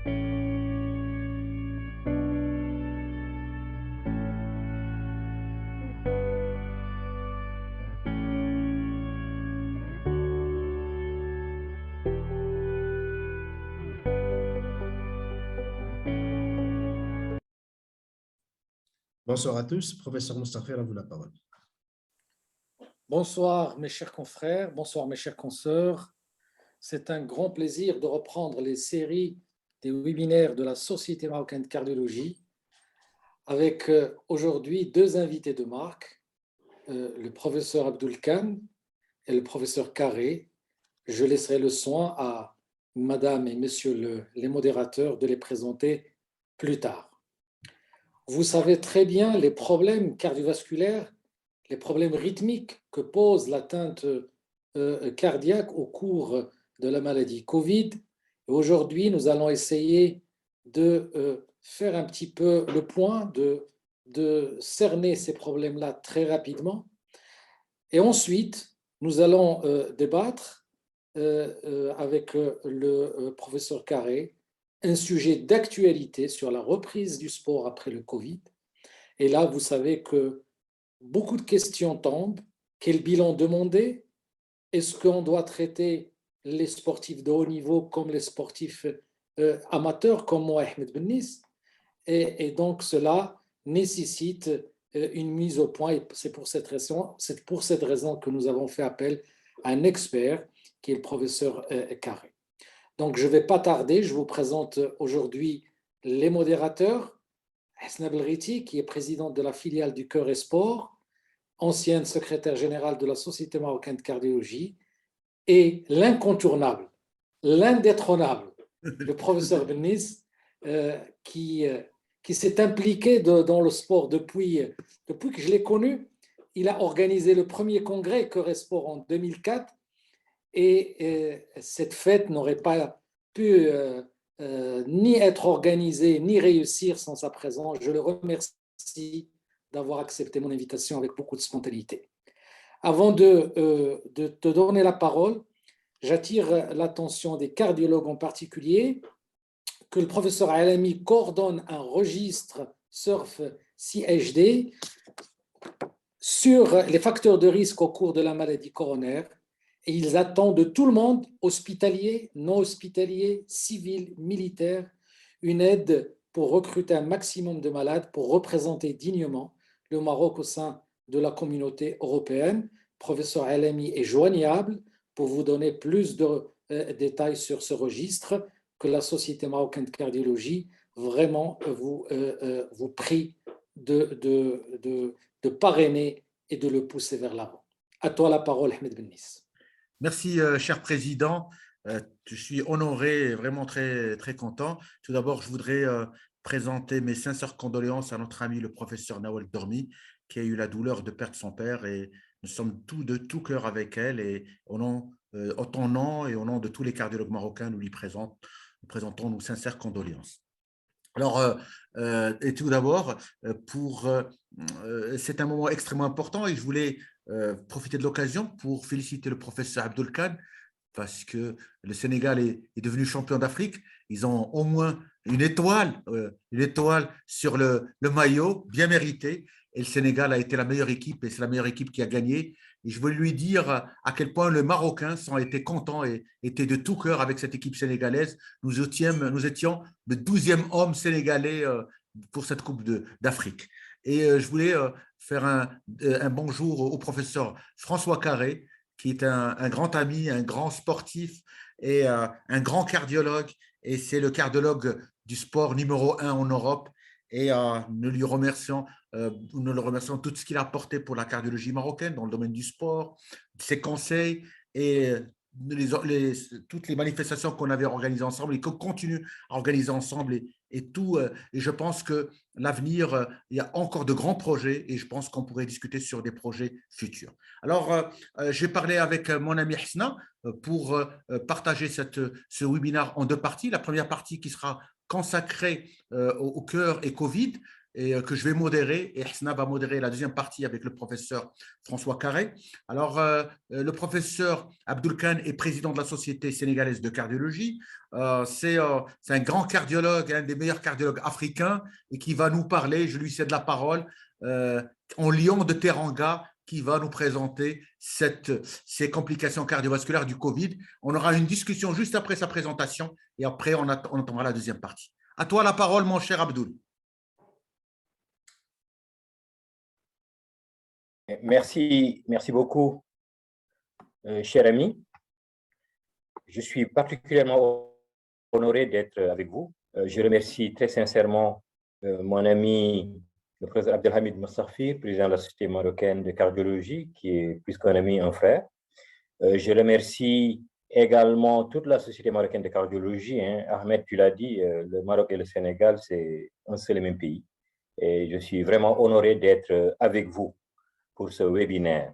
Bonsoir à tous. Professeur Moustapha, à vous la parole. Bonsoir mes chers confrères, bonsoir mes chers consoeurs. C'est un grand plaisir de reprendre les séries des webinaires de la Société marocaine de cardiologie avec aujourd'hui deux invités de marque, le professeur Abdul Khan et le professeur Carré. Je laisserai le soin à madame et monsieur les modérateurs de les présenter plus tard. Vous savez très bien les problèmes cardiovasculaires, les problèmes rythmiques que pose l'atteinte cardiaque au cours de la maladie Covid. Aujourd'hui, nous allons essayer de faire un petit peu le point, de cerner ces problèmes-là très rapidement. Et ensuite, nous allons débattre avec le professeur Carré un sujet d'actualité sur la reprise du sport après le Covid. Et là, vous savez que beaucoup de questions tombent. Quel bilan demander? Est-ce qu'on doit traiter les sportifs de haut niveau comme les sportifs amateurs, comme moi, Ahmed Bennis? Et donc, cela nécessite une mise au point. Et c'est pour cette raison que nous avons fait appel à un expert qui est le professeur Carré. Donc, je ne vais pas tarder. Je vous présente aujourd'hui les modérateurs. Hasna Belriti, qui est présidente de la filiale du Cœur et Sport, ancienne secrétaire générale de la Société marocaine de cardiologie, et l'incontournable, l'indétrônable, le professeur Bennis, qui s'est impliqué dans le sport depuis que je l'ai connu. Il a organisé le premier congrès Cœur et Sport en 2004, et cette fête n'aurait pas pu ni être organisée, ni réussir sans sa présence. Je le remercie d'avoir accepté mon invitation avec beaucoup de spontanéité. Avant de te donner la parole, j'attire l'attention des cardiologues en particulier que le professeur Alami coordonne un registre SURF-CHD sur les facteurs de risque au cours de la maladie coronaire, et ils attendent de tout le monde, hospitalier, non hospitalier, civil, militaire, une aide pour recruter un maximum de malades pour représenter dignement le Maroc au sein de la communauté européenne. Professeur Alami est joignable pour vous donner plus de détails sur ce registre que la Société marocaine de cardiologie vraiment vous prie de parrainer et de le pousser vers l'avant. À toi la parole, Ahmed Bennis. Merci, cher président. Je suis honoré et vraiment très, très content. Tout d'abord, je voudrais présenter mes sincères condoléances à notre ami, le professeur Nawal Dormi, qui a eu la douleur de perdre son père. Et nous sommes de tout cœur avec elle. Et au ton nom et au nom de tous les cardiologues marocains, nous présentons nos sincères condoléances. Alors, et tout d'abord, c'est un moment extrêmement important et je voulais profiter de l'occasion pour féliciter le professeur Abdul Khan parce que le Sénégal est devenu champion d'Afrique. Ils ont au moins une étoile sur le maillot, bien mérité. Et le Sénégal a été la meilleure équipe et c'est la meilleure équipe qui a gagné. Et je voulais lui dire à quel point les Marocains ont été contents et étaient de tout cœur avec cette équipe sénégalaise. Nous étions le 12e homme sénégalais pour cette Coupe d'Afrique. Et je voulais faire un bonjour au professeur François Carré, qui est un grand ami, un grand sportif et un grand cardiologue. Et c'est le cardiologue du sport numéro 1 en Europe. Et nous le remercions tout ce qu'il a apporté pour la cardiologie marocaine dans le domaine du sport, ses conseils et toutes les manifestations qu'on avait organisées ensemble et qu'on continue à organiser ensemble et je pense que l'avenir, il y a encore de grands projets et je pense qu'on pourrait discuter sur des projets futurs. Alors, je vais parler avec mon ami Hasna pour partager ce webinaire en deux parties. La première partie qui sera consacrée au cœur et Covid. et que je vais modérer. Et Hsna va modérer la deuxième partie avec le professeur François Carré. Alors, le professeur Abdoulkan est président de la Société sénégalaise de cardiologie. C'est un grand cardiologue, un des meilleurs cardiologues africains, et qui va nous parler, je lui cède la parole, en lion de Teranga, qui va nous présenter ces complications cardiovasculaires du Covid. On aura une discussion juste après sa présentation et après, on entendra la deuxième partie. À toi la parole, mon cher Abdoul. Merci beaucoup, cher ami. Je suis particulièrement honoré d'être avec vous. Je remercie très sincèrement mon ami, le professeur Abdelhamid Moustarfir, président de la Société marocaine de cardiologie, qui est plus qu'un ami, un frère. Je remercie également toute la Société marocaine de cardiologie. Ahmed, tu l'as dit, le Maroc et le Sénégal, c'est un seul et même pays. Et je suis vraiment honoré d'être avec vous pour ce webinaire.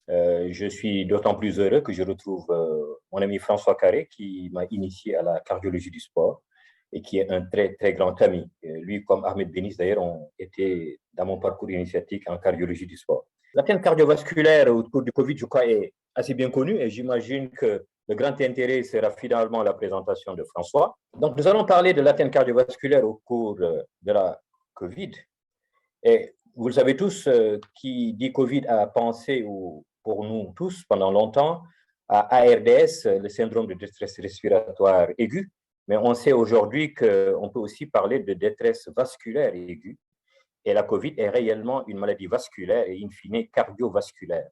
Je suis d'autant plus heureux que je retrouve mon ami François Carré, qui m'a initié à la cardiologie du sport et qui est un très, très grand ami. Lui, comme Ahmed Benis, d'ailleurs, ont été dans mon parcours initiatique en cardiologie du sport. L'atteinte cardiovasculaire au cours du Covid, je crois, est assez bien connue et j'imagine que le grand intérêt sera finalement la présentation de François. Donc, nous allons parler de l'atteinte cardiovasculaire au cours de la Covid. Et vous le savez tous, qui dit Covid a pensé, pour nous tous, pendant longtemps, à ARDS, le syndrome de détresse respiratoire aiguë. Mais on sait aujourd'hui qu'on peut aussi parler de détresse vasculaire aiguë. Et la COVID est réellement une maladie vasculaire et in fine cardiovasculaire.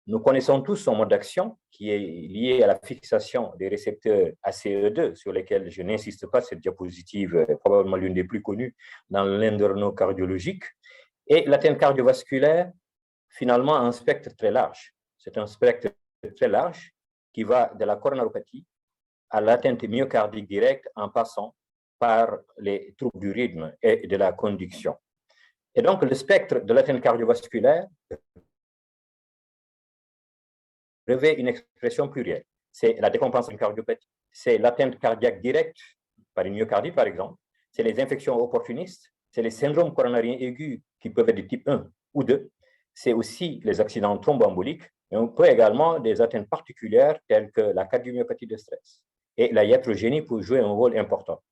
Nous connaissons tous son mode d'action qui est lié à la fixation des récepteurs ACE2 sur lesquels je n'insiste pas, cette diapositive est probablement l'une des plus connues dans l'endocrino-cardiologique. Et l'atteinte cardiovasculaire, finalement, a un spectre très large. C'est un spectre très large qui va de la coronaropathie à l'atteinte myocardique directe en passant par les troubles du rythme et de la conduction. Et donc, le spectre de l'atteinte cardiovasculaire revêt une expression plurielle. C'est la décompensation d'une cardiopathie, c'est l'atteinte cardiaque directe par une myocardite, par exemple, c'est les infections opportunistes, c'est les syndromes coronariens aigus qui peuvent être de type 1 ou 2, c'est aussi les accidents thromboemboliques, et on peut également des atteintes particulières telles que la cardiomyopathie de stress. Et la iatrogénie peut jouer un rôle important.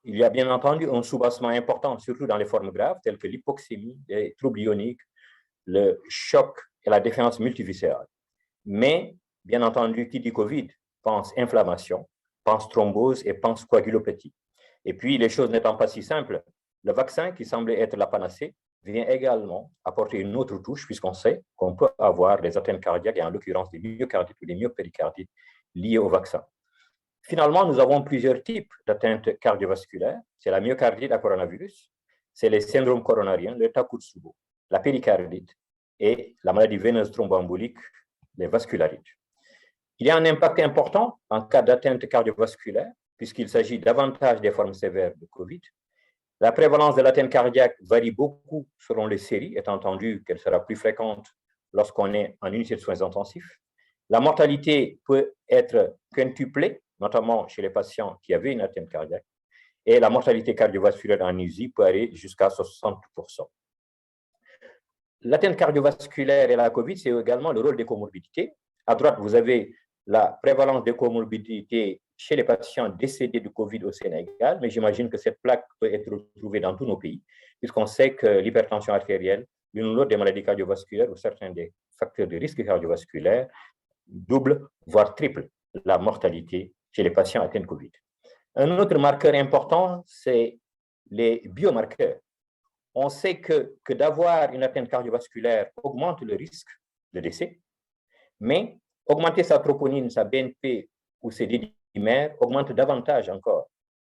Il y a bien entendu un soubassement important, surtout dans les formes graves, telles que l'hypoxémie, les troubles ioniques, le choc et la défaillance multiviscérale. Mais, bien entendu, qui dit Covid pense inflammation, pense thrombose et pense coagulopathie. Et puis, les choses n'étant pas si simples, le vaccin, qui semblait être la panacée, vient également apporter une autre touche, puisqu'on sait qu'on peut avoir des atteintes cardiaques, et en l'occurrence des myocardites ou des myopéricardites liées au vaccin. Finalement, nous avons plusieurs types d'atteintes cardiovasculaires. C'est la myocardite à coronavirus, c'est les syndromes coronariens, le Takotsubo, la péricardite et la maladie veineuse thromboembolique, les vascularites. Il y a un impact important en cas d'atteinte cardiovasculaire, puisqu'il s'agit davantage des formes sévères de Covid. La prévalence de l'atteinte cardiaque varie beaucoup selon les séries, étant entendu qu'elle sera plus fréquente lorsqu'on est en unité de soins intensifs. La mortalité peut être quintuplée, notamment chez les patients qui avaient une atteinte cardiaque, et la mortalité cardiovasculaire en USI peut aller jusqu'à 60%. L'atteinte cardiovasculaire et la COVID, c'est également le rôle des comorbidités. À droite, vous avez la prévalence des comorbidités chez les patients décédés du COVID au Sénégal, mais j'imagine que cette plaque peut être retrouvée dans tous nos pays, puisqu'on sait que l'hypertension artérielle, l'une ou l'autre des maladies cardiovasculaires ou certains des facteurs de risque cardiovasculaire double, voire triple la mortalité chez les patients atteints de COVID. Un autre marqueur important, c'est les biomarqueurs. On sait que d'avoir une atteinte cardiovasculaire augmente le risque de décès, mais augmenter sa troponine, sa BNP ou ses dédimères augmente davantage encore.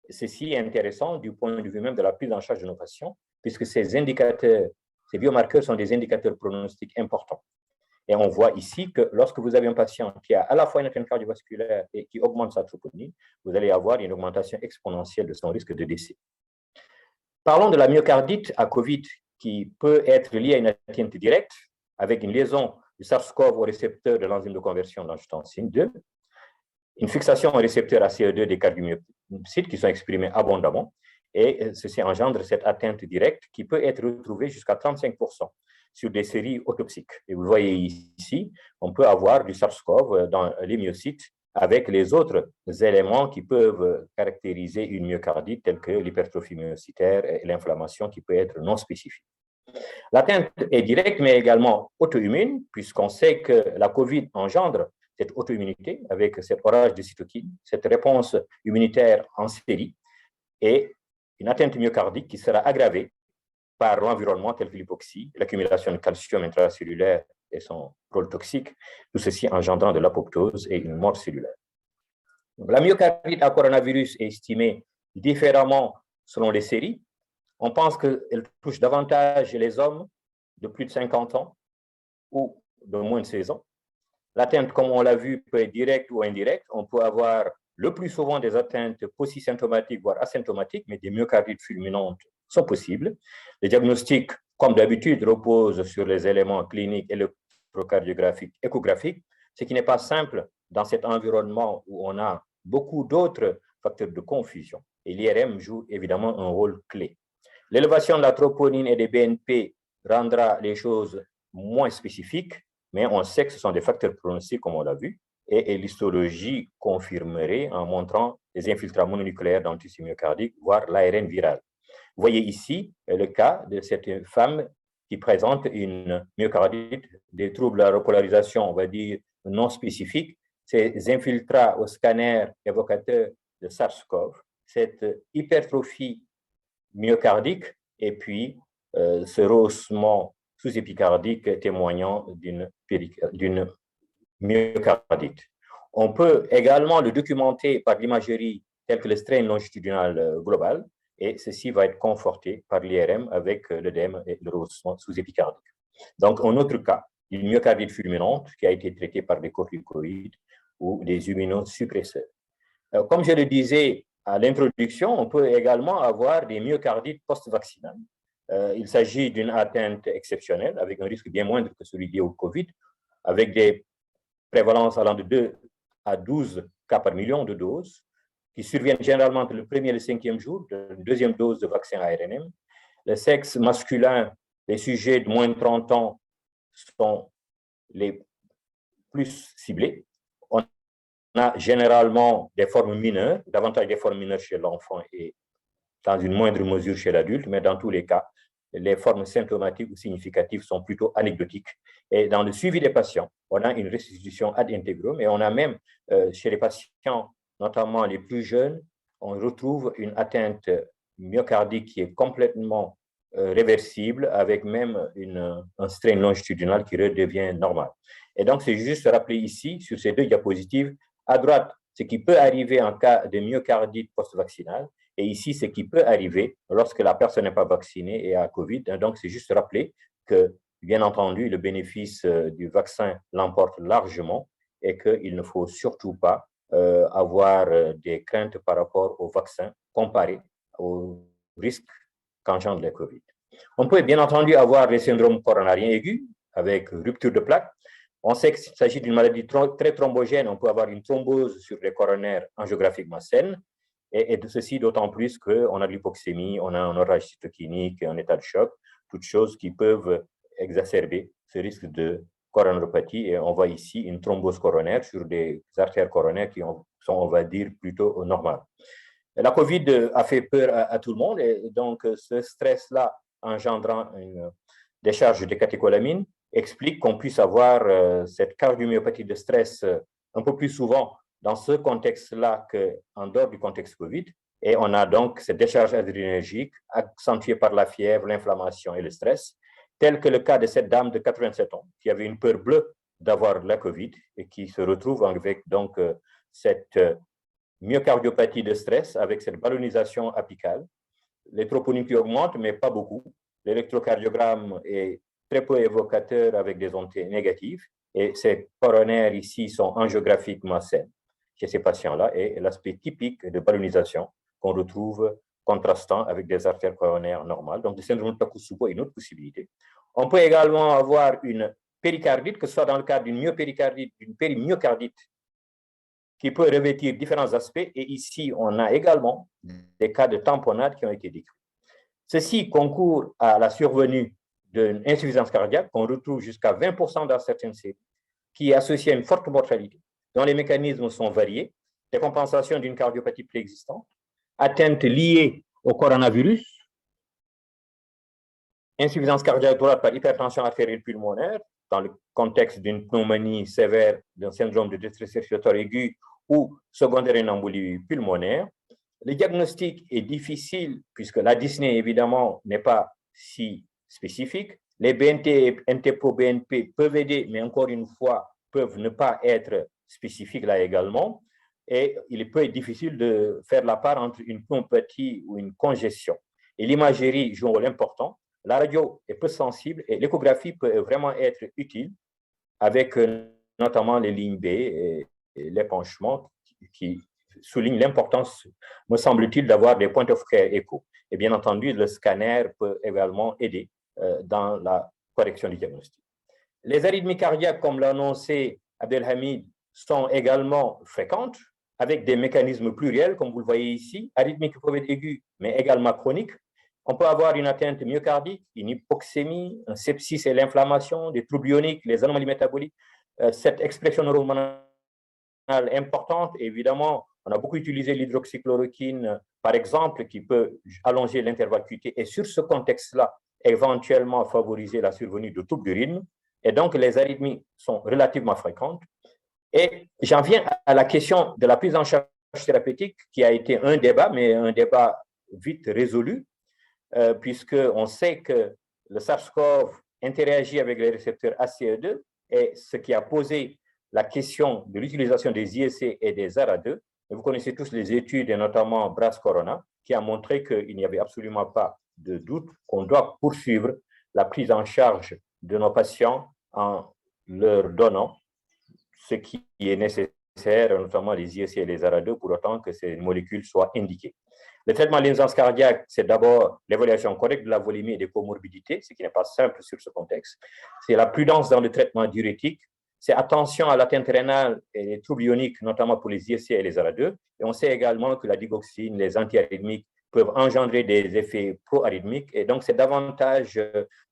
Ceci est intéressant du point de vue même de la prise en charge de nos patients, puisque ces indicateurs, ces biomarqueurs sont des indicateurs pronostiques importants. Et on voit ici que lorsque vous avez un patient qui a à la fois une atteinte cardiovasculaire et qui augmente sa troponine, vous allez avoir une augmentation exponentielle de son risque de décès. Parlons de la myocardite à COVID qui peut être liée à une atteinte directe avec une liaison du SARS-CoV au récepteur de l'enzyme de conversion d'angiotensine 2, une fixation au récepteur ACE2 des cardiomyocytes qui sont exprimés abondamment, Et ceci engendre cette atteinte directe qui peut être retrouvée jusqu'à 35% sur des séries autopsiques. Et vous voyez ici, on peut avoir du SARS-CoV dans les myocytes avec les autres éléments qui peuvent caractériser une myocardite, tels que l'hypertrophie myocitaire et l'inflammation qui peut être non spécifique. L'atteinte est directe, mais également auto-immune, puisqu'on sait que la COVID engendre cette auto-immunité avec cet orage de cytokines, cette réponse immunitaire en série, et une atteinte myocardique qui sera aggravée par l'environnement tel que l'hypoxie, l'accumulation de calcium intracellulaire et son rôle toxique, tout ceci engendrant de l'apoptose et une mort cellulaire. Donc, la myocardite à coronavirus est estimée différemment selon les séries. On pense qu'elle touche davantage les hommes de plus de 50 ans ou de moins de 16 ans. L'atteinte, comme on l'a vu, peut être directe ou indirecte. On peut avoir le plus souvent des atteintes paucisymptomatiques, voire asymptomatiques, mais des myocardites fulminantes sont possibles. Les diagnostics, comme d'habitude, reposent sur les éléments cliniques, électrocardiographiques, échographiques, ce qui n'est pas simple dans cet environnement où on a beaucoup d'autres facteurs de confusion. Et l'IRM joue évidemment un rôle clé. L'élévation de la troponine et des BNP rendra les choses moins spécifiques, mais on sait que ce sont des facteurs pronostiques, comme on l'a vu, et l'histologie confirmerait en montrant les infiltrats mononucléaires dans le tissu myocardique, voire l'ARN viral. Vous voyez ici le cas de cette femme qui présente une myocardite, des troubles à repolarisation, on va dire, non spécifiques, ces infiltrats au scanner évocateurs de SARS-CoV, cette hypertrophie myocardique et puis ce rehaussement sous-épicardique témoignant d'une myocardite. On peut également le documenter par l'imagerie telle que le strain longitudinal global, et ceci va être conforté par l'IRM avec l'œdème et le rehaussement sous-épicardique. Donc, un autre cas, une myocardite fulminante qui a été traitée par des corticoïdes ou des immunosuppresseurs. Comme je le disais à l'introduction, on peut également avoir des myocardites post-vaccinales. Il s'agit d'une atteinte exceptionnelle avec un risque bien moindre que celui lié au COVID, avec des prévalences allant de 2 à 12 cas par million de doses, qui surviennent généralement entre le premier et le 5e jour de la deuxième dose de vaccin ARNM. Le sexe masculin, les sujets de moins de 30 ans sont les plus ciblés. On a généralement des formes mineures, davantage des formes mineures chez l'enfant et dans une moindre mesure chez l'adulte, mais dans tous les cas, les formes symptomatiques ou significatives sont plutôt anecdotiques. Et dans le suivi des patients, on a une restitution ad integrum et on a même, chez les patients, notamment les plus jeunes, on retrouve une atteinte myocardique qui est complètement réversible avec même un strain longitudinal qui redevient normal. Et donc, c'est juste rappeler ici, sur ces deux diapositives, à droite, ce qui peut arriver en cas de myocardite post-vaccinale, et ici, ce qui peut arriver lorsque la personne n'est pas vaccinée et a COVID. Donc, c'est juste rappeler que, bien entendu, le bénéfice du vaccin l'emporte largement et qu'il ne faut surtout pas avoir des craintes par rapport au vaccin comparé aux risques qu'engendre la COVID. On peut bien entendu avoir des syndromes coronariens aigus avec rupture de plaque. On sait qu'il s'agit d'une maladie très thrombogène. On peut avoir une thrombose sur les coronaires angiographiquement saines. Et de ceci d'autant plus qu'on a de l'hypoxémie, on a un orage cytokinique, un état de choc, toutes choses qui peuvent exacerber ce risque de coronaropathie. Et on voit ici une thrombose coronaire sur des artères coronaires qui sont, on va dire, plutôt normales. La COVID a fait peur à tout le monde et donc ce stress-là engendrant une décharge de catécholamine explique qu'on puisse avoir cette cardiomyopathie de stress un peu plus souvent dans ce contexte-là qu'en dehors du contexte COVID. Et on a donc cette décharge adrénergique accentuée par la fièvre, l'inflammation et le stress, tel que le cas de cette dame de 87 ans qui avait une peur bleue d'avoir la COVID et qui se retrouve avec donc cette myocardiopathie de stress avec cette ballonisation apicale. Les troponines qui augmentent, mais pas beaucoup. L'électrocardiogramme est très peu évocateur avec des ondes négatives et ces coronaires ici sont angiographiquement saines chez ces patients-là et l'aspect typique de ballonisation qu'on retrouve contrastant avec des artères coronaires normales. Donc, le syndrome de Takotsubo est une autre possibilité. On peut également avoir une péricardite, que ce soit dans le cadre d'une myopéricardite, d'une périmyocardite qui peut revêtir différents aspects. Et ici, on a également des cas de tamponnade qui ont été décrits. Ceci concourt à la survenue d'une insuffisance cardiaque qu'on retrouve jusqu'à 20% dans certaines séries, qui est associée à une forte mortalité, dont les mécanismes sont variés, décompensation d'une cardiopathie préexistante, atteinte liée au coronavirus, insuffisance cardiaque droite par hypertension artérielle pulmonaire, dans le contexte d'une pneumonie sévère, d'un syndrome de détresse respiratoire aiguë ou secondaire à une embolie pulmonaire. Le diagnostic est difficile puisque la dyspnée, évidemment, n'est pas si spécifique. Les BNT et NT-proBNP peuvent aider, mais encore une fois, peuvent ne pas être spécifiques là également. Et il peut être difficile de faire la part entre une pneumopathie ou une congestion. Et l'imagerie joue un rôle important. La radio est peu sensible et l'échographie peut vraiment être utile avec notamment les lignes B et l'épanchement qui soulignent l'importance, me semble-t-il, d'avoir des point of care écho. Et bien entendu, le scanner peut également aider dans la correction du diagnostic. Les arythmies cardiaques, comme l'a annoncé Abdelhamid, sont également fréquentes avec des mécanismes pluriels, comme vous le voyez ici, arythmie qui peuvent être aiguës, mais également chroniques. On peut avoir une atteinte myocardique, une hypoxémie, un sepsis et l'inflammation, des troubles ioniques, les anomalies métaboliques. Cette expression neurohormonale importante, évidemment, on a beaucoup utilisé l'hydroxychloroquine, par exemple, qui peut allonger l'intervalle QT et sur ce contexte-là, éventuellement favoriser la survenue de troubles du rythme. Et donc, les arythmies sont relativement fréquentes. Et j'en viens à la question de la prise en charge thérapeutique, qui a été un débat, mais un débat vite résolu, puisqu'on sait que le SARS-CoV interagit avec les récepteurs ACE2, et ce qui a posé la question de l'utilisation des IEC et des ARA2. Vous connaissez tous les études, et notamment BRAS Corona, qui a montré qu'il n'y avait absolument pas de doute qu'on doit poursuivre la prise en charge de nos patients en leur donnant ce qui est nécessaire, notamment les IEC et les ARA2, pour autant que ces molécules soient indiquées. Le traitement de l'insuffisance cardiaque, c'est d'abord l'évaluation correcte de la volémie et des comorbidités, ce qui n'est pas simple sur ce contexte. C'est la prudence dans le traitement diurétique. C'est attention à l'atteinte rénale et les troubles ioniques, notamment pour les IEC et les ARA2. Et on sait également que la digoxine, les antiarythmiques peuvent engendrer des effets pro-arythmiques. Et donc, c'est davantage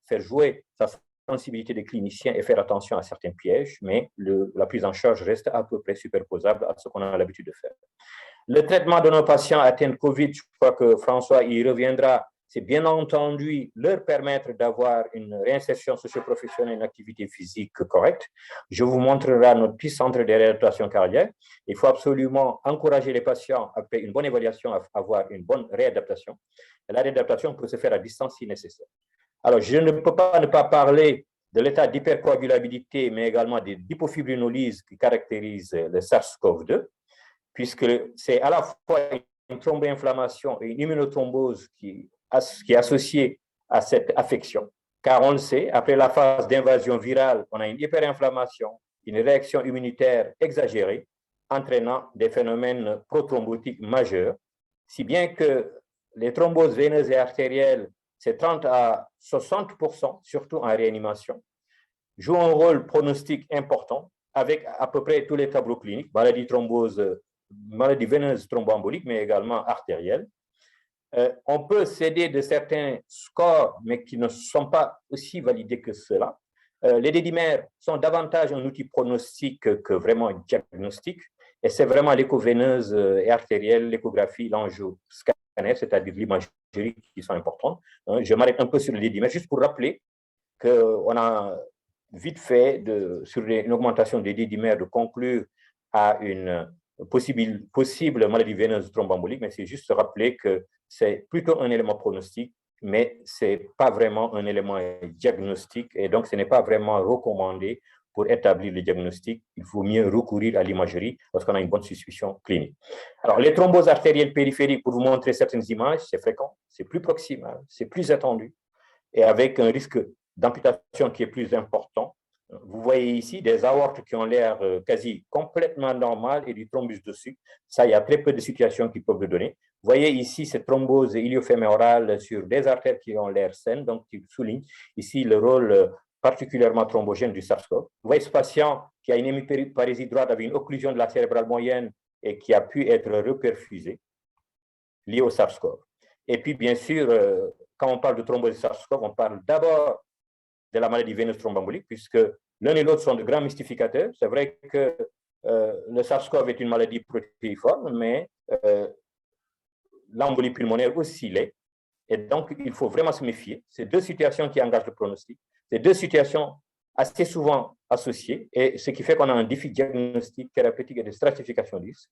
faire jouer sa sensibilité des cliniciens et faire attention à certains pièges, mais la prise en charge reste à peu près superposable à ce qu'on a l'habitude de faire. Le traitement de nos patients atteints de COVID, je crois que François y reviendra, c'est bien entendu leur permettre d'avoir une réinsertion socio-professionnelle, une activité physique correcte. Je vous montrerai notre petit centre de réadaptation cardiaque. Il faut absolument encourager les patients, après une bonne évaluation, à avoir une bonne réadaptation. Et la réadaptation peut se faire à distance si nécessaire. Alors, je ne peux pas ne pas parler de l'état d'hypercoagulabilité, mais également de l'hypofibrinolyse qui caractérise le SARS-CoV-2, puisque c'est à la fois une thromboinflammation et une immunothrombose qui est associée à cette affection. Car on le sait, après la phase d'invasion virale, on a une hyperinflammation, une réaction immunitaire exagérée, entraînant des phénomènes prothrombotiques majeurs, si bien que les thromboses veineuses et artérielles, c'est 30 à 60%, surtout en réanimation, jouent un rôle pronostique important avec à peu près tous les tableaux cliniques, maladie thrombose, maladie veineuse thromboembolique, mais également artérielle. On peut s'aider de certains scores, mais qui ne sont pas aussi validés que cela. Les dédimères sont davantage un outil pronostique que vraiment un diagnostic, et c'est vraiment l'écho-veineuse et artérielle, l'échographie, l'angio-scanner, c'est-à-dire l'imagerie qui sont importantes. Je m'arrête un peu sur les dédimères, juste pour rappeler qu'on a vite fait, sur une augmentation des dédimères, de conclure à une possible maladie veineuse thromboembolique, mais c'est juste se rappeler que c'est plutôt un élément pronostique, mais ce n'est pas vraiment un élément diagnostique, et donc ce n'est pas vraiment recommandé pour établir le diagnostic. Il faut mieux recourir à l'imagerie lorsqu'on a une bonne suspicion clinique. Alors, les thromboses artérielles périphériques, pour vous montrer certaines images, c'est fréquent, c'est plus proximal, c'est plus étendu, et avec un risque d'amputation qui est plus important. Vous voyez ici des aortes qui ont l'air quasi complètement normales et du thrombus dessus. Ça, il y a très peu de situations qui peuvent le donner. Vous voyez ici cette thrombose iliofémorale sur des artères qui ont l'air saines, donc qui souligne ici le rôle particulièrement thrombogène du SARS-CoV. Vous voyez ce patient qui a une hémiparésie droite avec une occlusion de la cérébrale moyenne et qui a pu être reperfusée, liée au SARS-CoV. Et puis, bien sûr, quand on parle de thrombose SARS-CoV, on parle d'abord de la maladie veineuse thromboembolique, puisque l'un et l'autre sont de grands mystificateurs. C'est vrai que le SARS-CoV est une maladie protéiforme, mais l'embolie pulmonaire aussi l'est. Et donc, il faut vraiment se méfier. C'est deux situations qui engagent le pronostic. C'est deux situations assez souvent associées, et ce qui fait qu'on a un défi diagnostique, thérapeutique et de stratification du risque.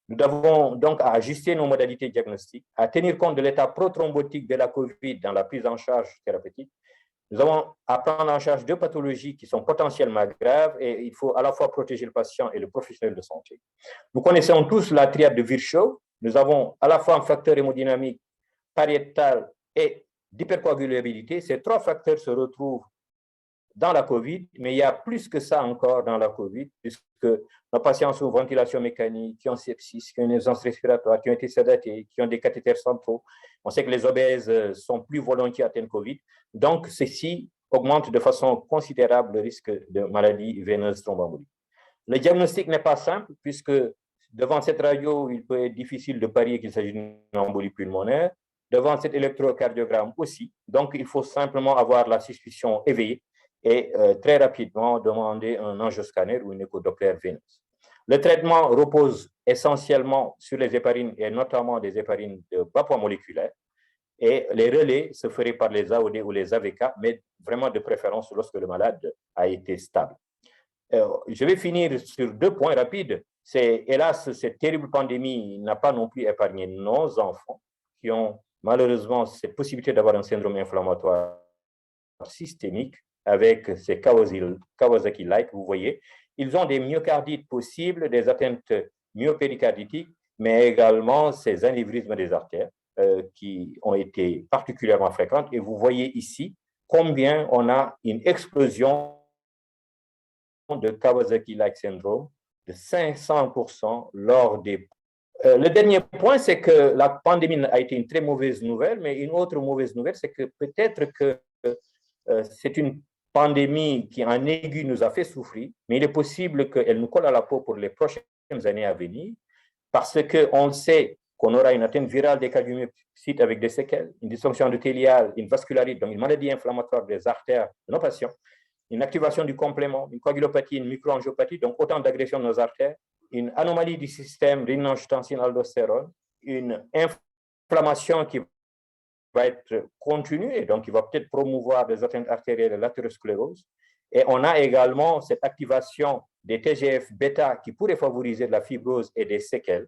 Nous devons donc ajuster nos modalités diagnostiques, à tenir compte de l'état prothrombotique de la COVID dans la prise en charge thérapeutique. Nous avons à prendre en charge deux pathologies qui sont potentiellement graves et il faut à la fois protéger le patient et le professionnel de santé. Nous connaissons tous la triade de Virchow. Nous avons à la fois un facteur hémodynamique, pariétal et d'hypercoagulabilité. Ces trois facteurs se retrouvent dans la COVID, mais il y a plus que ça encore dans la COVID, puisque nos patients sous ventilation mécanique, qui ont sepsis, qui ont une urgence respiratoire, qui ont été sédatés, qui ont des cathéters centraux. On sait que les obèses sont plus volontiers atteints de COVID. Donc, ceci augmente de façon considérable le risque de maladie veineuse thromboembolique. Le diagnostic n'est pas simple, puisque devant cette radio, il peut être difficile de parier qu'il s'agit d'une embolie pulmonaire. Devant cet électrocardiogramme aussi. Donc, il faut simplement avoir la suspicion éveillée et très rapidement demander un angioscanner ou une échodoppler veineuse. Le traitement repose essentiellement sur les héparines et notamment des héparines de bas poids moléculaire. Et les relais se feraient par les AOD ou les AVK, mais vraiment de préférence lorsque le malade a été stable. Je vais finir sur deux points rapides. Hélas, cette terrible pandémie n'a pas non plus épargné nos enfants qui ont malheureusement cette possibilité d'avoir un syndrome inflammatoire systémique avec ces Kawasaki-like, vous voyez. Ils ont des myocardites possibles, des atteintes myopéricardiques, mais également ces anévrismes des artères qui ont été particulièrement fréquentes. Et vous voyez ici combien on a une explosion de Kawasaki-like syndrome de 500% lors des... le dernier point, c'est que la pandémie a été une très mauvaise nouvelle, mais une autre mauvaise nouvelle, c'est que peut-être que c'est une pandémie qui en aigu nous a fait souffrir, mais il est possible qu'elle nous colle à la peau pour les prochaines années à venir, parce qu'on sait qu'on aura une atteinte virale des cardiomyocytes avec des séquelles, une dysfonction endothéliale, une vascularite, donc une maladie inflammatoire des artères de nos patients, une activation du complément, une coagulopathie, une microangiopathie, donc autant d'agressions de nos artères, une anomalie du système rénine-angiotensine-aldostérone, une inflammation qui va être continue et donc qui va peut-être promouvoir des atteintes artérielles et l'athérosclérose. Et on a également cette activation des TGF-bêta qui pourrait favoriser de la fibrose et des séquelles.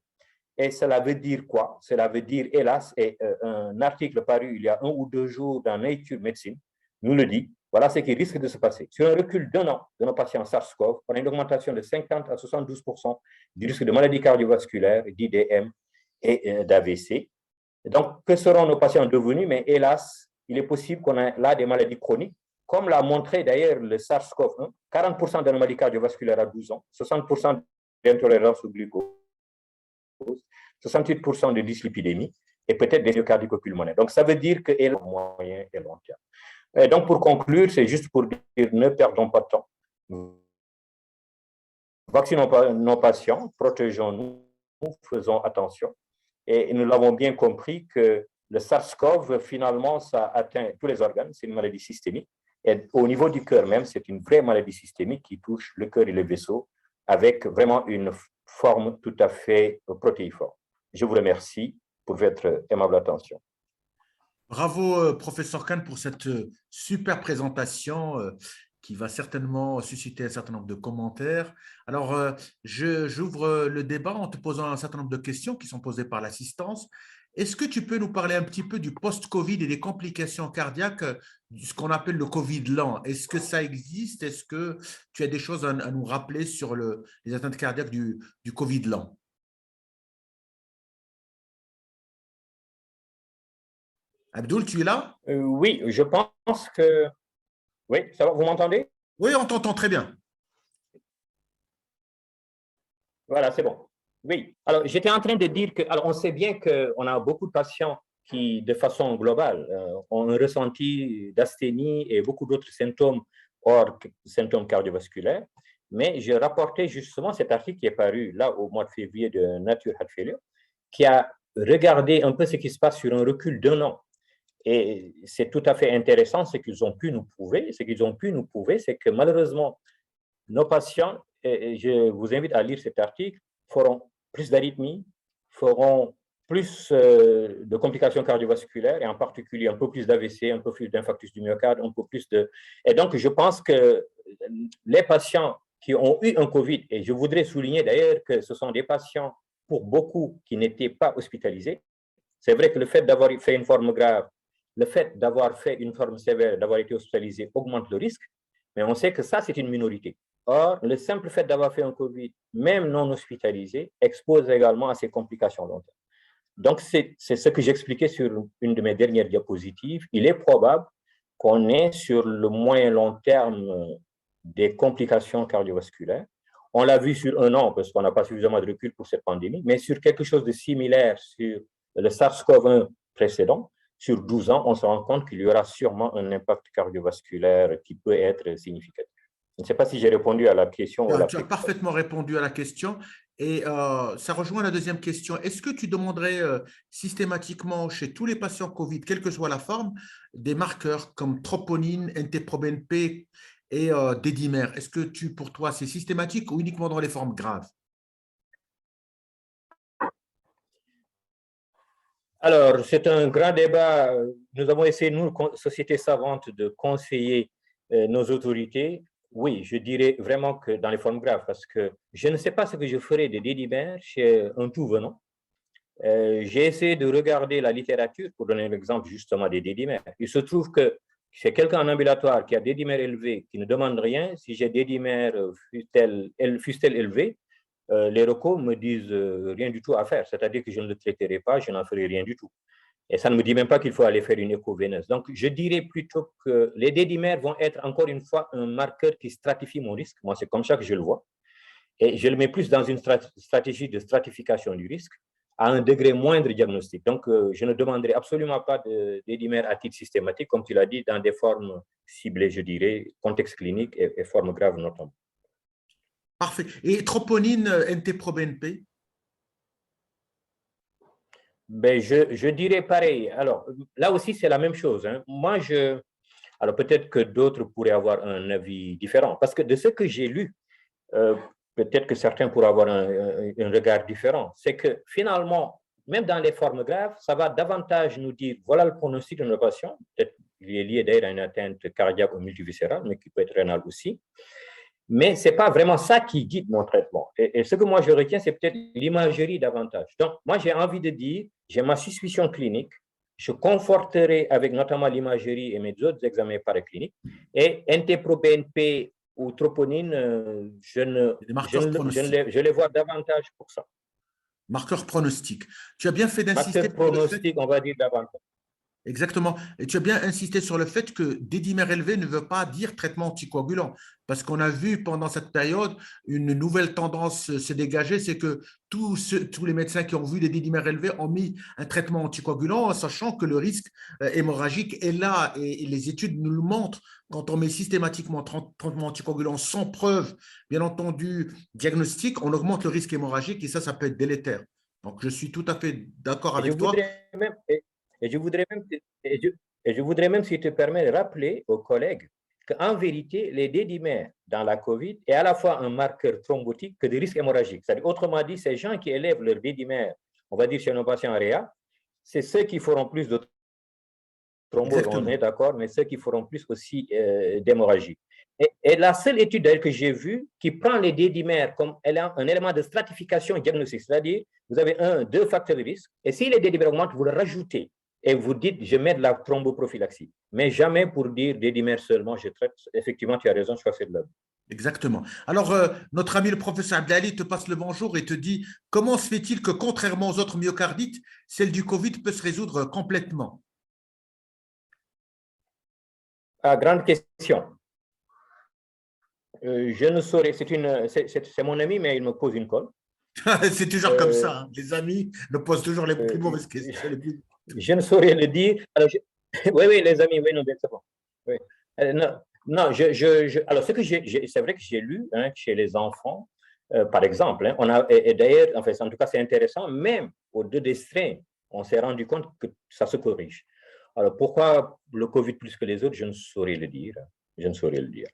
Et cela veut dire quoi? Cela veut dire, hélas, et un article paru il y a 1 ou 2 jours dans Nature Medicine nous le dit, voilà ce qui risque de se passer. Sur un recul d'1 an de nos patients SARS-CoV, on a une augmentation de 50 à 72% du risque de maladies cardiovasculaires, d'IDM et d'AVC. Donc, que seront nos patients devenus? Mais hélas, il est possible qu'on ait là des maladies chroniques, comme l'a montré d'ailleurs le SARS-CoV-1, 40% d'anomalies cardiovasculaires à 12 ans, 60% d'intolérance au glucose, 68% de dyslipidémie et peut-être des myocardico-pulmonaires. Donc, ça veut dire que est moyen et long terme. Et donc, pour conclure, c'est juste pour dire ne perdons pas de temps. Vaccinons nos patients, protégeons-nous, faisons attention. Et nous l'avons bien compris que le SARS-CoV, finalement, ça atteint tous les organes, c'est une maladie systémique. Et au niveau du cœur même, c'est une vraie maladie systémique qui touche le cœur et les vaisseaux avec vraiment une forme tout à fait protéiforme. Je vous remercie pour votre aimable attention. Bravo, professeur Khan, pour cette super présentation qui va certainement susciter un certain nombre de commentaires. Alors, j'ouvre le débat en te posant un certain nombre de questions qui sont posées par l'assistance. Est-ce que tu peux nous parler un petit peu du post-Covid et des complications cardiaques, ce qu'on appelle le Covid lent? Est-ce que ça existe? Est-ce que tu as des choses à nous rappeler sur les atteintes cardiaques du Covid lent? Abdul, tu es là? Oui, je pense que... Oui, ça va, vous m'entendez? Oui, on t'entend très bien. Voilà, c'est bon. Oui, alors j'étais en train de dire que, alors on sait bien qu'on a beaucoup de patients qui, de façon globale, ont un ressenti d'asthénie et beaucoup d'autres symptômes hors symptômes cardiovasculaires. mais je rapportais justement cet article qui est paru là au mois de février de Nature Heart Failure, qui a regardé un peu ce qui se passe sur un recul d'1 an. Et c'est tout à fait intéressant ce qu'ils ont pu nous prouver. Ce qu'ils ont pu nous prouver, c'est que malheureusement, nos patients, et je vous invite à lire cet article, feront plus d'arythmie, feront plus de complications cardiovasculaires, et en particulier un peu plus d'AVC, un peu plus d'infarctus du myocarde, un peu plus de... Et donc, je pense que les patients qui ont eu un COVID, et je voudrais souligner d'ailleurs que ce sont des patients, pour beaucoup, qui n'étaient pas hospitalisés. C'est vrai que le fait d'avoir fait une forme grave, le fait d'avoir fait une forme sévère, d'avoir été hospitalisé augmente le risque, mais on sait que ça, c'est une minorité. Or, le simple fait d'avoir fait un COVID, même non hospitalisé, expose également à ces complications long terme. Donc, c'est ce que j'expliquais sur une de mes dernières diapositives. Il est probable qu'on ait sur le moyen long terme des complications cardiovasculaires. On l'a vu sur 1 an, parce qu'on n'a pas suffisamment de recul pour cette pandémie, mais sur quelque chose de similaire sur le SARS-CoV-1 précédent, sur 12 ans, on se rend compte qu'il y aura sûrement un impact cardiovasculaire qui peut être significatif. Je ne sais pas si j'ai répondu à la question. Tu as parfaitement répondu à la question. Et ça rejoint la deuxième question. Est-ce que tu demanderais systématiquement chez tous les patients COVID, quelle que soit la forme, des marqueurs comme troponine, NT-proBNP et D-dimer? Est-ce que pour toi, c'est systématique ou uniquement dans les formes graves? Alors, c'est un grand débat. Nous avons essayé, nous, société savante, de conseiller nos autorités. Oui, je dirais vraiment que dans les formes graves, parce que je ne sais pas ce que je ferais de D-dimer chez un tout venant. J'ai essayé de regarder la littérature pour donner l'exemple justement des D-dimer. Il se trouve que chez quelqu'un en ambulatoire qui a des D-dimer élevés, qui ne demande rien, si j'ai des D-dimer fût-elle élevée, les recos me disent rien du tout à faire, c'est-à-dire que je ne le traiterai pas, je n'en ferai rien du tout. Et ça ne me dit même pas qu'il faut aller faire une écho veineuse. Donc, je dirais plutôt que les D-dimers vont être encore une fois un marqueur qui stratifie mon risque. Moi, c'est comme ça que je le vois. Et je le mets plus dans une stratégie de stratification du risque à un degré moindre diagnostic. Donc, je ne demanderai absolument pas de D-dimers à titre systématique, comme tu l'as dit, dans des formes ciblées, je dirais, contexte clinique et formes graves notamment. Parfait. Et troponine, NT-proBNP? Ben, je dirais pareil. Alors, là aussi, c'est la même chose. Hein. Moi, alors peut-être que d'autres pourraient avoir un avis différent, parce que de ce que j'ai lu, peut-être que certains pourraient avoir un regard différent. C'est que finalement, même dans les formes graves, ça va davantage nous dire, voilà le pronostic de nos patients, peut-être il est lié d'ailleurs à une atteinte cardiaque ou multiviscérale, mais qui peut être rénale aussi. Mais ce n'est pas vraiment ça qui guide mon traitement. Et ce que moi je retiens, c'est peut-être l'imagerie davantage. Donc, moi, j'ai envie de dire, j'ai ma suspicion clinique, je conforterai avec notamment l'imagerie et mes autres examens paracliniques. Et NT-proBNP ou troponine, je les vois davantage pour ça. Marqueur pronostic. Tu as bien fait d'insister. Marqueur pronostic, on va dire davantage. Exactement. Et tu as bien insisté sur le fait que D-dimer élevé ne veut pas dire traitement anticoagulant. Parce qu'on a vu pendant cette période une nouvelle tendance se dégager, c'est que tous les médecins qui ont vu des D-dimers élevés ont mis un traitement anticoagulant, en sachant que le risque hémorragique est là. Et les études nous le montrent. Quand on met systématiquement traitement anticoagulant sans preuve, bien entendu, diagnostic, on augmente le risque hémorragique et ça peut être délétère. Donc, je suis tout à fait d'accord avec toi. Et je voudrais même, si tu te permets, rappeler aux collègues qu'en vérité, les D-dimers dans la COVID est à la fois un marqueur thrombotique que de risque hémorragique. C'est-à-dire, autrement dit, ces gens qui élèvent leur D-dimer, on va dire chez nos patients en réa, c'est ceux qui feront plus de thrombose, on est d'accord, mais ceux qui feront plus aussi d'hémorragie. Et la seule étude que j'ai vue qui prend les D-dimers comme un élément de stratification diagnostique, c'est-à-dire vous avez 2 facteurs de risque, et si les D-dimers augmentent, vous le rajoutez. Et vous dites, je mets de la thromboprophylaxie. Mais jamais pour dire D-dimer seulement, je traite. Effectivement, tu as raison, je crois que c'est de là. Exactement. Alors, notre ami le professeur Abdelali te passe le bonjour et te dit, comment se fait-il que, contrairement aux autres myocardites, celle du Covid peut se résoudre complètement? Grande question. Je ne saurais, c'est mon ami, mais il me pose une colle. C'est toujours comme ça, hein. Les amis me posent toujours les plus mauvaises questions. Je ne saurais le dire. Alors, oui, les amis, oui, non, c'est bon. Oui. Non, Non, alors ce que c'est vrai que j'ai lu hein, chez les enfants, par exemple, hein, et d'ailleurs, enfin, en tout cas, c'est intéressant, même au 2 d'extrait, on s'est rendu compte que ça se corrige. Alors, pourquoi le Covid plus que les autres, je ne saurais le dire. Je ne saurais le dire.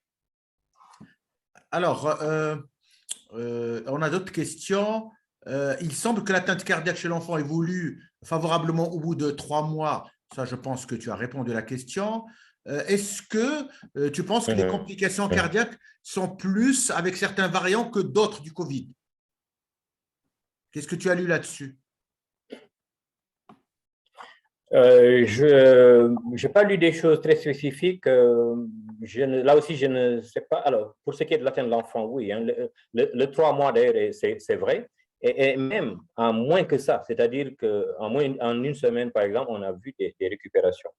Alors, on a d'autres questions. Il semble que l'atteinte cardiaque chez l'enfant évolue favorablement au bout de 3 mois. Ça, je pense que tu as répondu à la question. Est-ce que tu penses que les complications cardiaques sont plus avec certains variants que d'autres du Covid? Qu'est-ce que tu as lu là-dessus? Je n'ai pas lu des choses très spécifiques. Là aussi, je ne sais pas. Alors, pour ce qui est de l'atteinte de l'enfant, oui. Hein, le 3 mois, d'ailleurs, c'est vrai. Et même en moins que ça, c'est-à-dire qu'en en une semaine, par exemple, on a vu des récupérations.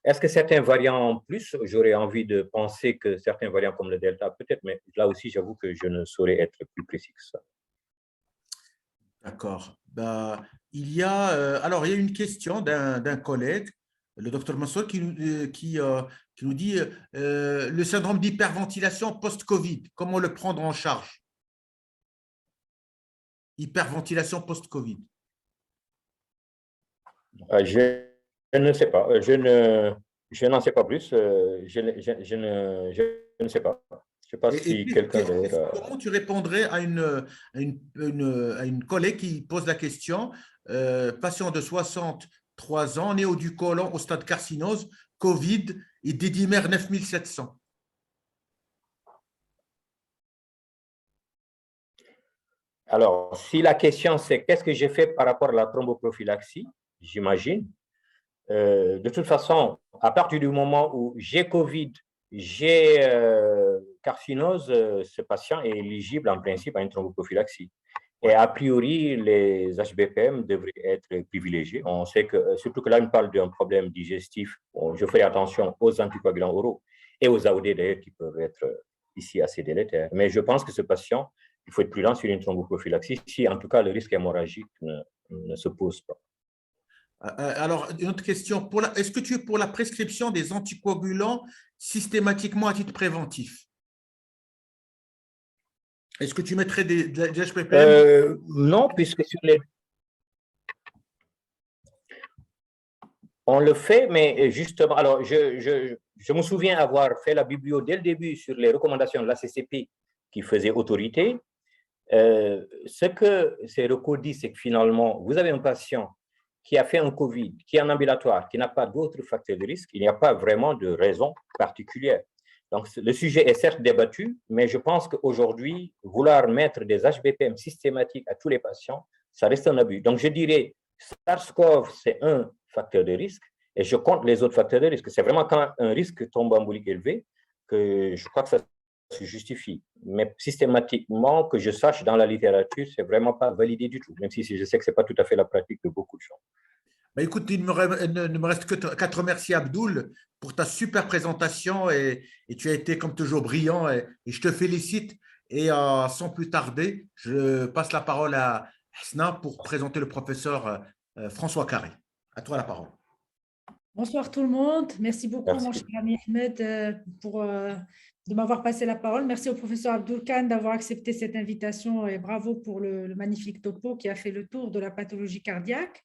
Est-ce que certains variants en plus, j'aurais envie de penser que certains variants comme le Delta, peut-être, mais là aussi, j'avoue que je ne saurais être plus précis que ça. D'accord. Bah, il y a une question d'un collègue, le docteur Mansour, qui nous dit le syndrome d'hyperventilation post-Covid, comment le prendre en charge? Hyperventilation post-Covid. Je ne sais pas. Je n'en sais pas plus. Je ne sais pas. Je ne sais pas si quelqu'un d'autre. Comment tu répondrais à une collègue qui pose la question, patient de 63 ans, néo du côlon au stade carcinose, Covid et dédimère 9700. Alors, si la question c'est qu'est-ce que j'ai fait par rapport à la thromboprophylaxie, j'imagine. De toute façon, à partir du moment où j'ai Covid, j'ai carcinose, ce patient est éligible en principe à une thromboprophylaxie. Et a priori, les HBPM devraient être privilégiés. On sait que, surtout que là, on parle d'un problème digestif. Bon, je ferai attention aux anticoagulants oraux et aux AOD d'ailleurs qui peuvent être ici assez délétères. Mais je pense que ce patient, il faut être prudent sur une thromboprophylaxie si en tout cas le risque hémorragique ne se pose pas. Alors, une autre question. Est-ce que tu es pour la prescription des anticoagulants systématiquement à titre préventif? Est-ce que tu mettrais des HPPM? Non, puisque sur les... On le fait, mais justement, alors je me souviens avoir fait la biblio dès le début sur les recommandations de la CCP qui faisait autorité. Ce que ces recours disent, c'est que finalement, vous avez un patient qui a fait un Covid, qui est en ambulatoire, qui n'a pas d'autres facteurs de risque, il n'y a pas vraiment de raison particulière. Donc, le sujet est certes débattu, mais je pense qu'aujourd'hui, vouloir mettre des HBPM systématiques à tous les patients, ça reste un abus. Donc, je dirais, SARS-CoV, c'est un facteur de risque, et je compte les autres facteurs de risque. C'est vraiment quand un risque thromboembolique élevé que je crois que ça se justifie. Mais systématiquement, que je sache dans la littérature, c'est vraiment pas validé du tout, même si je sais que c'est pas tout à fait la pratique de beaucoup de gens. Bah, écoute, il ne me reste qu'à te remercier, Abdoul, pour ta super présentation et tu as été comme toujours brillant et je te félicite. Et sans plus tarder, je passe la parole à Hasna pour présenter le professeur François Carré. À toi la parole. Bonsoir tout le monde. Merci beaucoup, Merci. mon cher ami Ahmed, de m'avoir passé la parole. Merci au professeur Abdoul Khan d'avoir accepté cette invitation et bravo pour le magnifique topo qui a fait le tour de la pathologie cardiaque.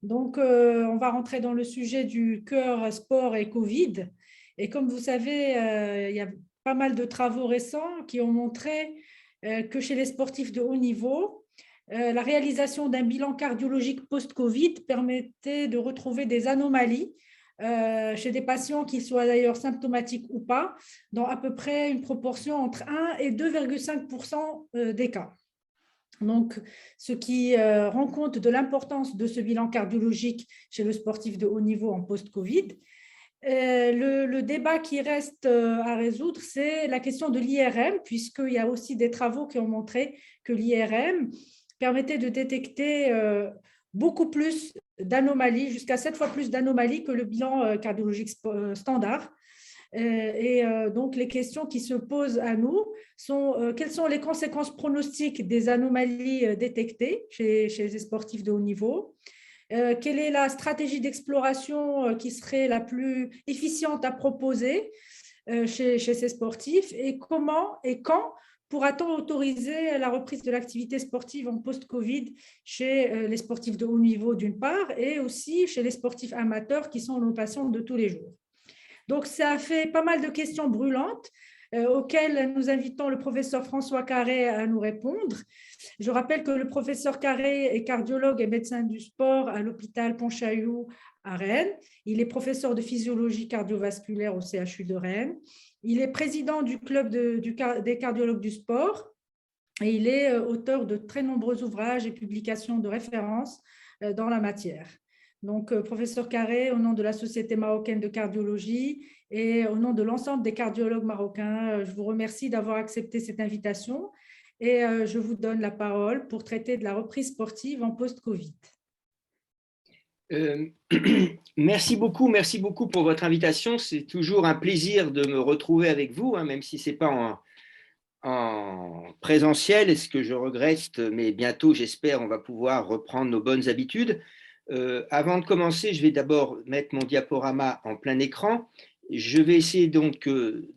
Donc, on va rentrer dans le sujet du cœur, sport et Covid. Et comme vous savez, il y a pas mal de travaux récents qui ont montré que chez les sportifs de haut niveau, la réalisation d'un bilan cardiologique post-Covid permettait de retrouver des anomalies chez des patients qui soient d'ailleurs symptomatiques ou pas, dans à peu près une proportion entre 1 et 2,5% des cas. Donc, ce qui rend compte de l'importance de ce bilan cardiologique chez le sportif de haut niveau en post-Covid. Le débat qui reste à résoudre, c'est la question de l'IRM, puisqu'il y a aussi des travaux qui ont montré que l'IRM permettait de détecter beaucoup plus d'anomalies, jusqu'à 7 fois plus d'anomalies que le bilan cardiologique standard. Donc, les questions qui se posent à nous sont quelles sont les conséquences pronostiques des anomalies détectées chez les sportifs de haut niveau? Quelle est la stratégie d'exploration qui serait la plus efficiente à proposer? chez ces sportifs et comment et quand pourra-t-on autoriser la reprise de l'activité sportive en post-Covid chez les sportifs de haut niveau d'une part et aussi chez les sportifs amateurs qui sont nos patients de tous les jours. Donc, ça a fait pas mal de questions brûlantes auxquelles nous invitons le professeur François Carré à nous répondre. Je rappelle que le professeur Carré est cardiologue et médecin du sport à l'hôpital Pontchaillou à Rennes. Il est professeur de physiologie cardiovasculaire au CHU de Rennes. Il est président du club des cardiologues du sport et il est auteur de très nombreux ouvrages et publications de référence dans la matière. Donc, professeur Carré, au nom de la Société marocaine de cardiologie et au nom de l'ensemble des cardiologues marocains, je vous remercie d'avoir accepté cette invitation et je vous donne la parole pour traiter de la reprise sportive en post-Covid. Merci beaucoup pour votre invitation. C'est toujours un plaisir de me retrouver avec vous, hein, même si ce n'est pas en présentiel, et ce que je regrette, mais bientôt, j'espère, on va pouvoir reprendre nos bonnes habitudes. Avant de commencer, je vais d'abord mettre mon diaporama en plein écran. Je vais essayer donc,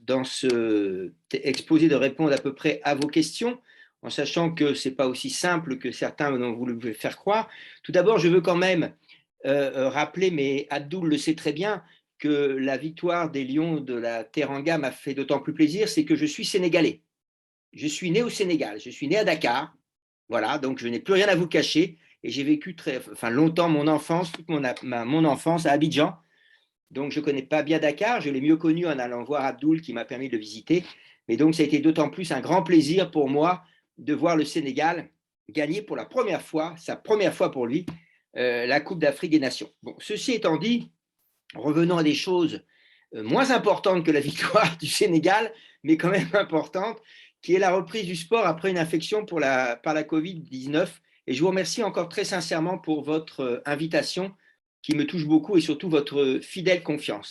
dans ce exposé, de répondre à peu près à vos questions, en sachant que ce n'est pas aussi simple que certains l'ont voulu faire croire. Tout d'abord, je veux quand même rappeler, mais Abdoul le sait très bien, que la victoire des Lions de la Teranga m'a fait d'autant plus plaisir, c'est que je suis sénégalais. Je suis né au Sénégal, je suis né à Dakar, voilà, donc je n'ai plus rien à vous cacher, et j'ai vécu longtemps mon enfance, toute mon enfance à Abidjan, donc je ne connais pas bien Dakar, je l'ai mieux connu en allant voir Abdoul qui m'a permis de le visiter, mais donc ça a été d'autant plus un grand plaisir pour moi de voir le Sénégal gagner pour la première fois, sa première fois pour lui, la Coupe d'Afrique des Nations. Bon, ceci étant dit, revenons à des choses moins importantes que la victoire du Sénégal, mais quand même importantes, qui est la reprise du sport après une infection par la Covid-19. Et je vous remercie encore très sincèrement pour votre invitation, qui me touche beaucoup, et surtout votre fidèle confiance.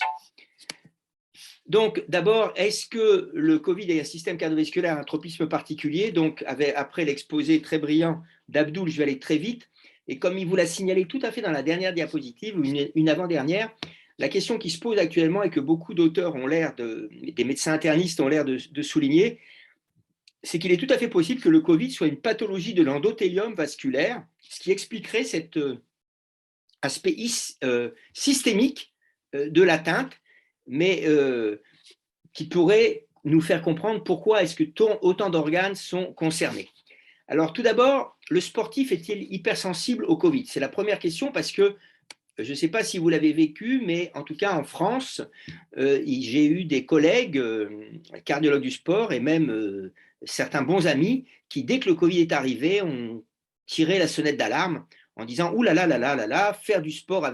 Donc, d'abord, est-ce que le Covid est un système cardiovasculaire, un tropisme particulier? Donc, après l'exposé très brillant d'Abdoul, je vais aller très vite. Et comme il vous l'a signalé tout à fait dans la dernière diapositive, ou une avant-dernière, la question qui se pose actuellement et que beaucoup d'auteurs des médecins internistes ont l'air de souligner, c'est qu'il est tout à fait possible que le Covid soit une pathologie de l'endothélium vasculaire, ce qui expliquerait cet aspect systémique de l'atteinte, mais qui pourrait nous faire comprendre pourquoi est-ce que autant d'organes sont concernés. Alors tout d'abord, le sportif est-il hypersensible au Covid? C'est la première question, parce que je ne sais pas si vous l'avez vécu, mais en tout cas en France, j'ai eu des collègues cardiologues du sport et même certains bons amis qui, dès que le Covid est arrivé, ont tiré la sonnette d'alarme en disant « Ouh là là là là là là, faire du sport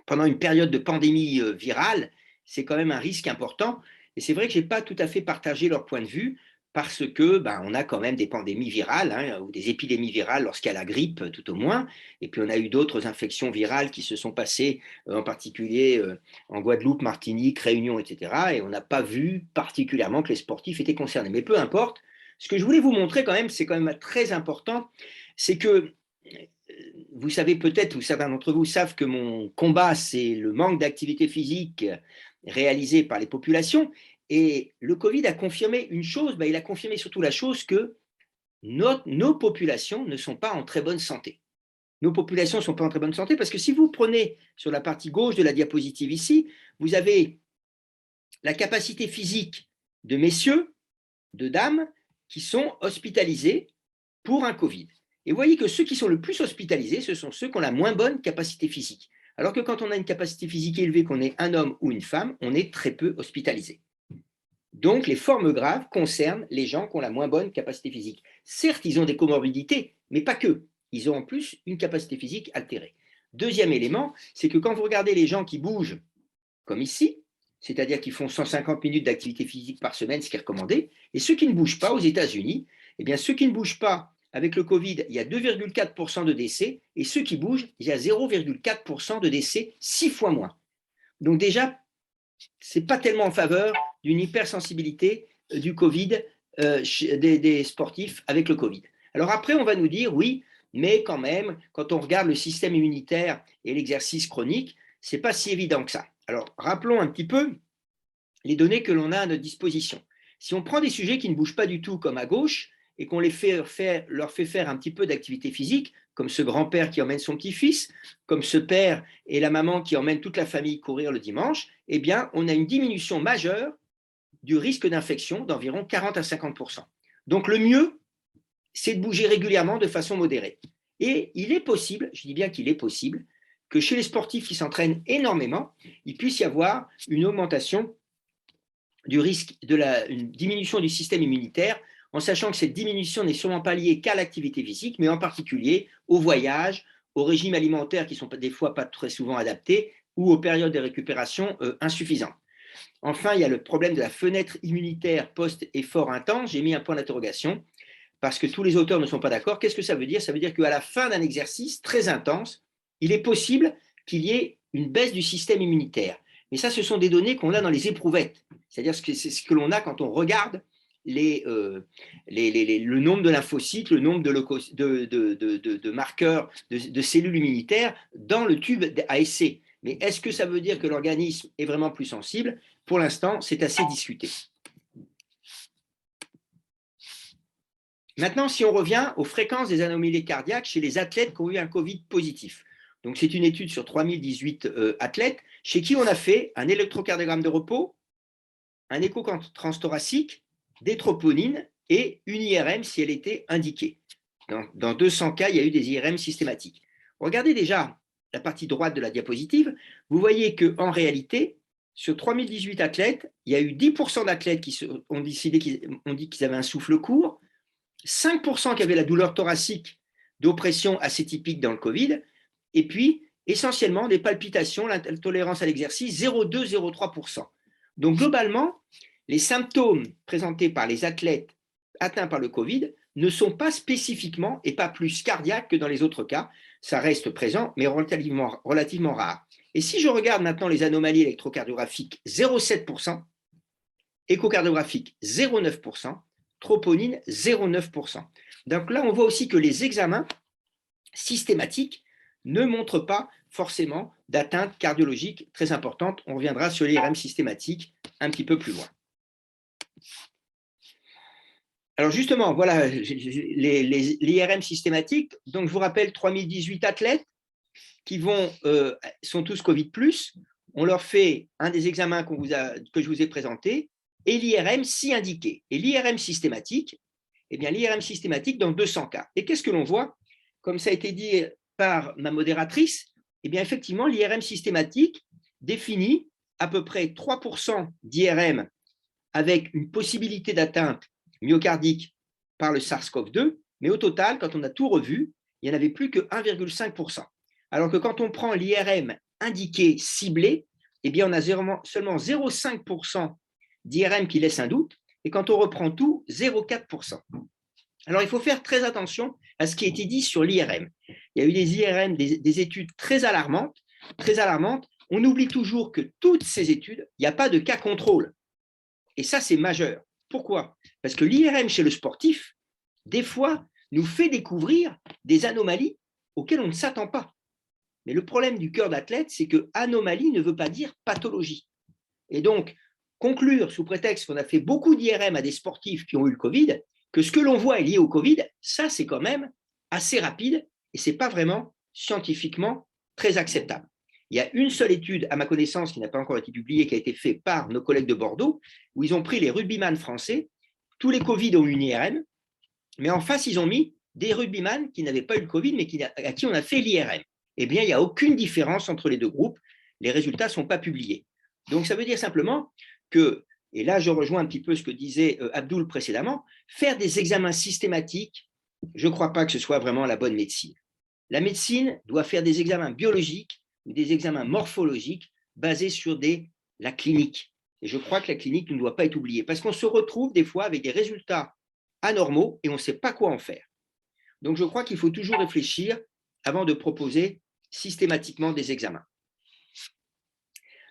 pendant une période de pandémie virale, c'est quand même un risque important ». Et c'est vrai que je n'ai pas tout à fait partagé leur point de vue, parce que on a quand même des pandémies virales, hein, ou des épidémies virales lorsqu'il y a la grippe, tout au moins. Et puis on a eu d'autres infections virales qui se sont passées, en particulier en Guadeloupe, Martinique, Réunion, etc. Et on n'a pas vu particulièrement que les sportifs étaient concernés. Mais peu importe, ce que je voulais vous montrer quand même, c'est quand même très important, c'est que vous savez peut-être, ou certains d'entre vous savent que mon combat, c'est le manque d'activité physique réalisé par les populations. Et le Covid a confirmé une chose, il a confirmé surtout la chose que nos populations ne sont pas en très bonne santé. Nos populations ne sont pas en très bonne santé parce que si vous prenez sur la partie gauche de la diapositive ici, vous avez la capacité physique de messieurs, de dames qui sont hospitalisés pour un Covid. Et vous voyez que ceux qui sont le plus hospitalisés, ce sont ceux qui ont la moins bonne capacité physique. Alors que quand on a une capacité physique élevée, qu'on est un homme ou une femme, on est très peu hospitalisé. Donc, les formes graves concernent les gens qui ont la moins bonne capacité physique. Certes, ils ont des comorbidités, mais pas que. Ils ont en plus une capacité physique altérée. Deuxième élément, c'est que quand vous regardez les gens qui bougent, comme ici, c'est-à-dire qui font 150 minutes d'activité physique par semaine, ce qui est recommandé, et ceux qui ne bougent pas aux États-Unis, eh bien, ceux qui ne bougent pas, avec le Covid, il y a 2,4% de décès, et ceux qui bougent, il y a 0,4% de décès, 6 fois moins. Donc déjà, ce n'est pas tellement en faveur d'une hypersensibilité du Covid des sportifs avec le Covid. Alors après, on va nous dire, oui, mais quand même, quand on regarde le système immunitaire et l'exercice chronique, ce n'est pas si évident que ça. Alors, rappelons un petit peu les données que l'on a à notre disposition. Si on prend des sujets qui ne bougent pas du tout comme à gauche et qu'on leur fait faire un petit peu d'activité physique, comme ce grand-père qui emmène son petit-fils, comme ce père et la maman qui emmènent toute la famille courir le dimanche, eh bien, on a une diminution majeure du risque d'infection d'environ 40 à 50%. Donc, le mieux, c'est de bouger régulièrement de façon modérée. Et il est possible, je dis bien qu'il est possible, que chez les sportifs qui s'entraînent énormément, il puisse y avoir une augmentation du risque une diminution du système immunitaire, en sachant que cette diminution n'est sûrement pas liée qu'à l'activité physique, mais en particulier au voyage, aux régimes alimentaires qui sont des fois pas très souvent adaptés ou aux périodes de récupération insuffisantes. Enfin, il y a le problème de la fenêtre immunitaire post-effort intense. J'ai mis un point d'interrogation parce que tous les auteurs ne sont pas d'accord. Qu'est-ce que ça veut dire? Ça veut dire qu'à la fin d'un exercice très intense, il est possible qu'il y ait une baisse du système immunitaire. Mais ça, ce sont des données qu'on a dans les éprouvettes. C'est-à-dire que c'est ce que l'on a quand on regarde le nombre de lymphocytes, le nombre de marqueurs de cellules immunitaires dans le tube à essai. Mais est-ce que ça veut dire que l'organisme est vraiment plus sensible? Pour l'instant, c'est assez discuté. Maintenant, si on revient aux fréquences des anomalies cardiaques chez les athlètes qui ont eu un Covid positif. Donc, c'est une étude sur 3018 athlètes chez qui on a fait un électrocardiogramme de repos, un écho transthoracique, des troponines et une IRM si elle était indiquée. Dans 200 cas, il y a eu des IRM systématiques. Regardez déjà la partie droite de la diapositive. Vous voyez qu'en réalité, sur 3018 athlètes, il y a eu 10% d'athlètes qui ont dit qu'ils avaient un souffle court, 5% qui avaient la douleur thoracique d'oppression assez typique dans le Covid, et puis essentiellement des palpitations, l'intolérance à l'exercice, 0,2-0,3%. Donc globalement, les symptômes présentés par les athlètes atteints par le Covid ne sont pas spécifiquement et pas plus cardiaques que dans les autres cas. Ça reste présent, mais relativement rare. Et si je regarde maintenant les anomalies électrocardiographiques, 0,7%, échocardiographiques, 0,9%, troponine, 0,9%. Donc là, on voit aussi que les examens systématiques ne montrent pas forcément d'atteinte cardiologique très importante. On reviendra sur l'IRM systématique un petit peu plus loin. Alors justement, voilà l'IRM systématique. Donc je vous rappelle 3018 athlètes qui sont tous Covid+. On leur fait un des examens que je vous ai présenté et l'IRM si indiqué. Et l'IRM systématique, eh bien l'IRM systématique dans 200 cas. Et qu'est-ce que l'on voit? Comme ça a été dit par ma modératrice, eh bien effectivement l'IRM systématique définit à peu près 3% d'IRM avec une possibilité d'atteinte myocardique par le SARS-CoV-2, mais au total, quand on a tout revu, il n'y en avait plus que 1,5%. Alors que quand on prend l'IRM indiqué, ciblé, eh bien on a seulement 0,5% d'IRM qui laisse un doute, et quand on reprend tout, 0,4%. Alors il faut faire très attention à ce qui a été dit sur l'IRM. Il y a eu des IRM, des études très alarmantes. On oublie toujours que toutes ces études, il n'y a pas de cas contrôle. Et ça, c'est majeur. Pourquoi? Parce que l'IRM chez le sportif, des fois, nous fait découvrir des anomalies auxquelles on ne s'attend pas. Mais le problème du cœur d'athlète, c'est que anomalie ne veut pas dire pathologie. Et donc, conclure sous prétexte qu'on a fait beaucoup d'IRM à des sportifs qui ont eu le Covid, que ce que l'on voit est lié au Covid, ça, c'est quand même assez rapide et ce n'est pas vraiment scientifiquement très acceptable. Il y a une seule étude, à ma connaissance, qui n'a pas encore été publiée, qui a été faite par nos collègues de Bordeaux, où ils ont pris les rugbyman français. Tous les Covid ont eu une IRM, mais en face, ils ont mis des rugbyman qui n'avaient pas eu le Covid, mais à qui on a fait l'IRM. Eh bien, il n'y a aucune différence entre les deux groupes. Les résultats ne sont pas publiés. Donc, ça veut dire simplement que, et là, je rejoins un petit peu ce que disait Abdoul précédemment, faire des examens systématiques, je ne crois pas que ce soit vraiment la bonne médecine. La médecine doit faire des examens biologiques ou des examens morphologiques basés sur la clinique. Et je crois que la clinique ne doit pas être oubliée parce qu'on se retrouve des fois avec des résultats anormaux et on ne sait pas quoi en faire. Donc, je crois qu'il faut toujours réfléchir avant de proposer systématiquement des examens.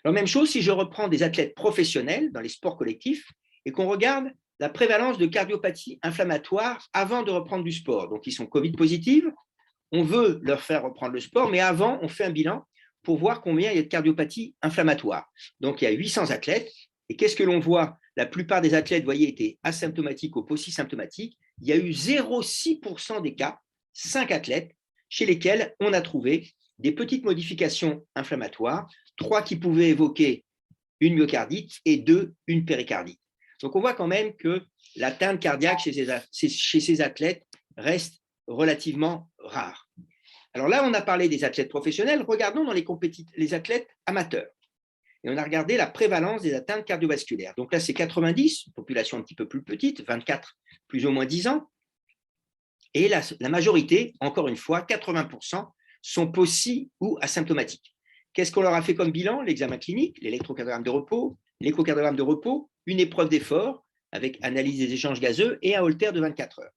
Alors, même chose si je reprends des athlètes professionnels dans les sports collectifs et qu'on regarde la prévalence de cardiopathie inflammatoire avant de reprendre du sport. Donc, ils sont Covid positifs, on veut leur faire reprendre le sport, mais avant, on fait un bilan pour voir combien il y a de cardiopathie inflammatoire. Donc, il y a 800 athlètes Et qu'est-ce que l'on voit? La plupart des athlètes, vous voyez, étaient asymptomatiques ou polysymptomatiques. Il y a eu 0,6% des cas, 5 athlètes, chez lesquels on a trouvé des petites modifications inflammatoires, 3 qui pouvaient évoquer une myocardite et 2, une péricardite. Donc, on voit quand même que l'atteinte cardiaque chez ces athlètes reste relativement rare. Alors là, on a parlé des athlètes professionnels. Regardons dans les athlètes amateurs. Et on a regardé la prévalence des atteintes cardiovasculaires. Donc là, c'est 90, une population un petit peu plus petite, 24, plus ou moins 10 ans. Et la majorité, encore une fois, 80%, sont possi ou asymptomatiques. Qu'est-ce qu'on leur a fait comme bilan? L'examen clinique, l'électrocardiogramme de repos, l'échocardiogramme de repos, une épreuve d'effort avec analyse des échanges gazeux et un Holter de 24 heures.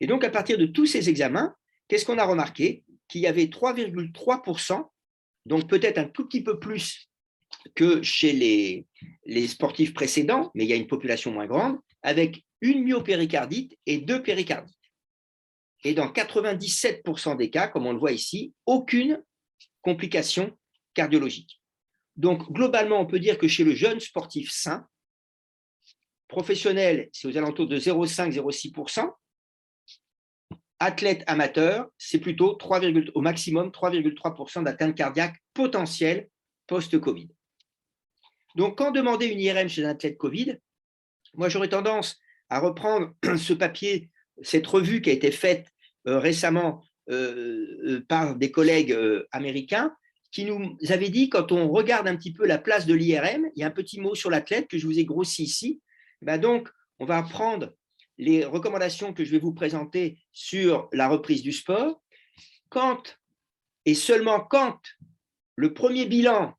Et donc, à partir de tous ces examens, qu'est-ce qu'on a remarqué? Qu'il y avait 3,3%, donc peut-être un tout petit peu plus que chez les sportifs précédents, mais il y a une population moins grande, avec une myopéricardite et 2 péricardites. Et dans 97% des cas, comme on le voit ici, aucune complication cardiologique. Donc, globalement, on peut dire que chez le jeune sportif sain, professionnel, c'est aux alentours de 0,5-0,6%. Athlète amateur, c'est plutôt au maximum 3,3% d'atteinte cardiaque potentielle post-Covid. Donc, quand demander une IRM chez un athlète Covid, moi, j'aurais tendance à reprendre ce papier, cette revue qui a été faite récemment par des collègues américains qui nous avaient dit, quand on regarde un petit peu la place de l'IRM, il y a un petit mot sur l'athlète que je vous ai grossi ici. Ben donc, on va prendre les recommandations que je vais vous présenter sur la reprise du sport. Quand et seulement quand le premier bilan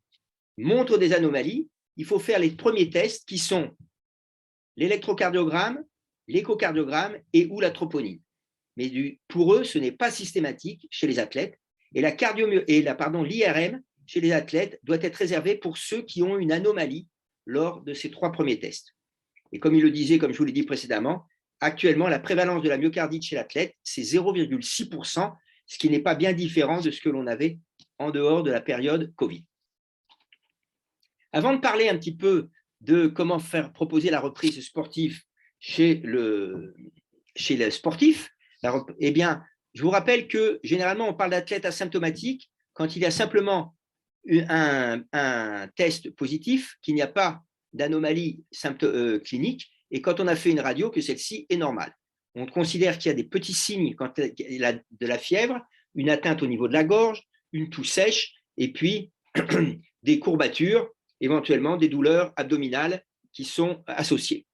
montre des anomalies, il faut faire les premiers tests qui sont l'électrocardiogramme, l'échocardiogramme et ou la troponine. Mais pour eux, ce n'est pas systématique chez les athlètes. Et l'IRM chez les athlètes doit être réservée pour ceux qui ont une anomalie lors de ces 3 premiers tests. Et comme il le disait, comme je vous l'ai dit précédemment, actuellement, la prévalence de la myocardite chez l'athlète, c'est 0,6%, ce qui n'est pas bien différent de ce que l'on avait en dehors de la période Covid. Avant de parler un petit peu de comment faire proposer la reprise sportive chez le sportif, eh bien, je vous rappelle que généralement, on parle d'athlète asymptomatique quand il y a simplement un test positif, qu'il n'y a pas d'anomalie clinique, et quand on a fait une radio, que celle-ci est normale. On considère qu'il y a des petits signes quand il y a de la fièvre, une atteinte au niveau de la gorge, une toux sèche, et puis des courbatures, éventuellement des douleurs abdominales qui sont associées.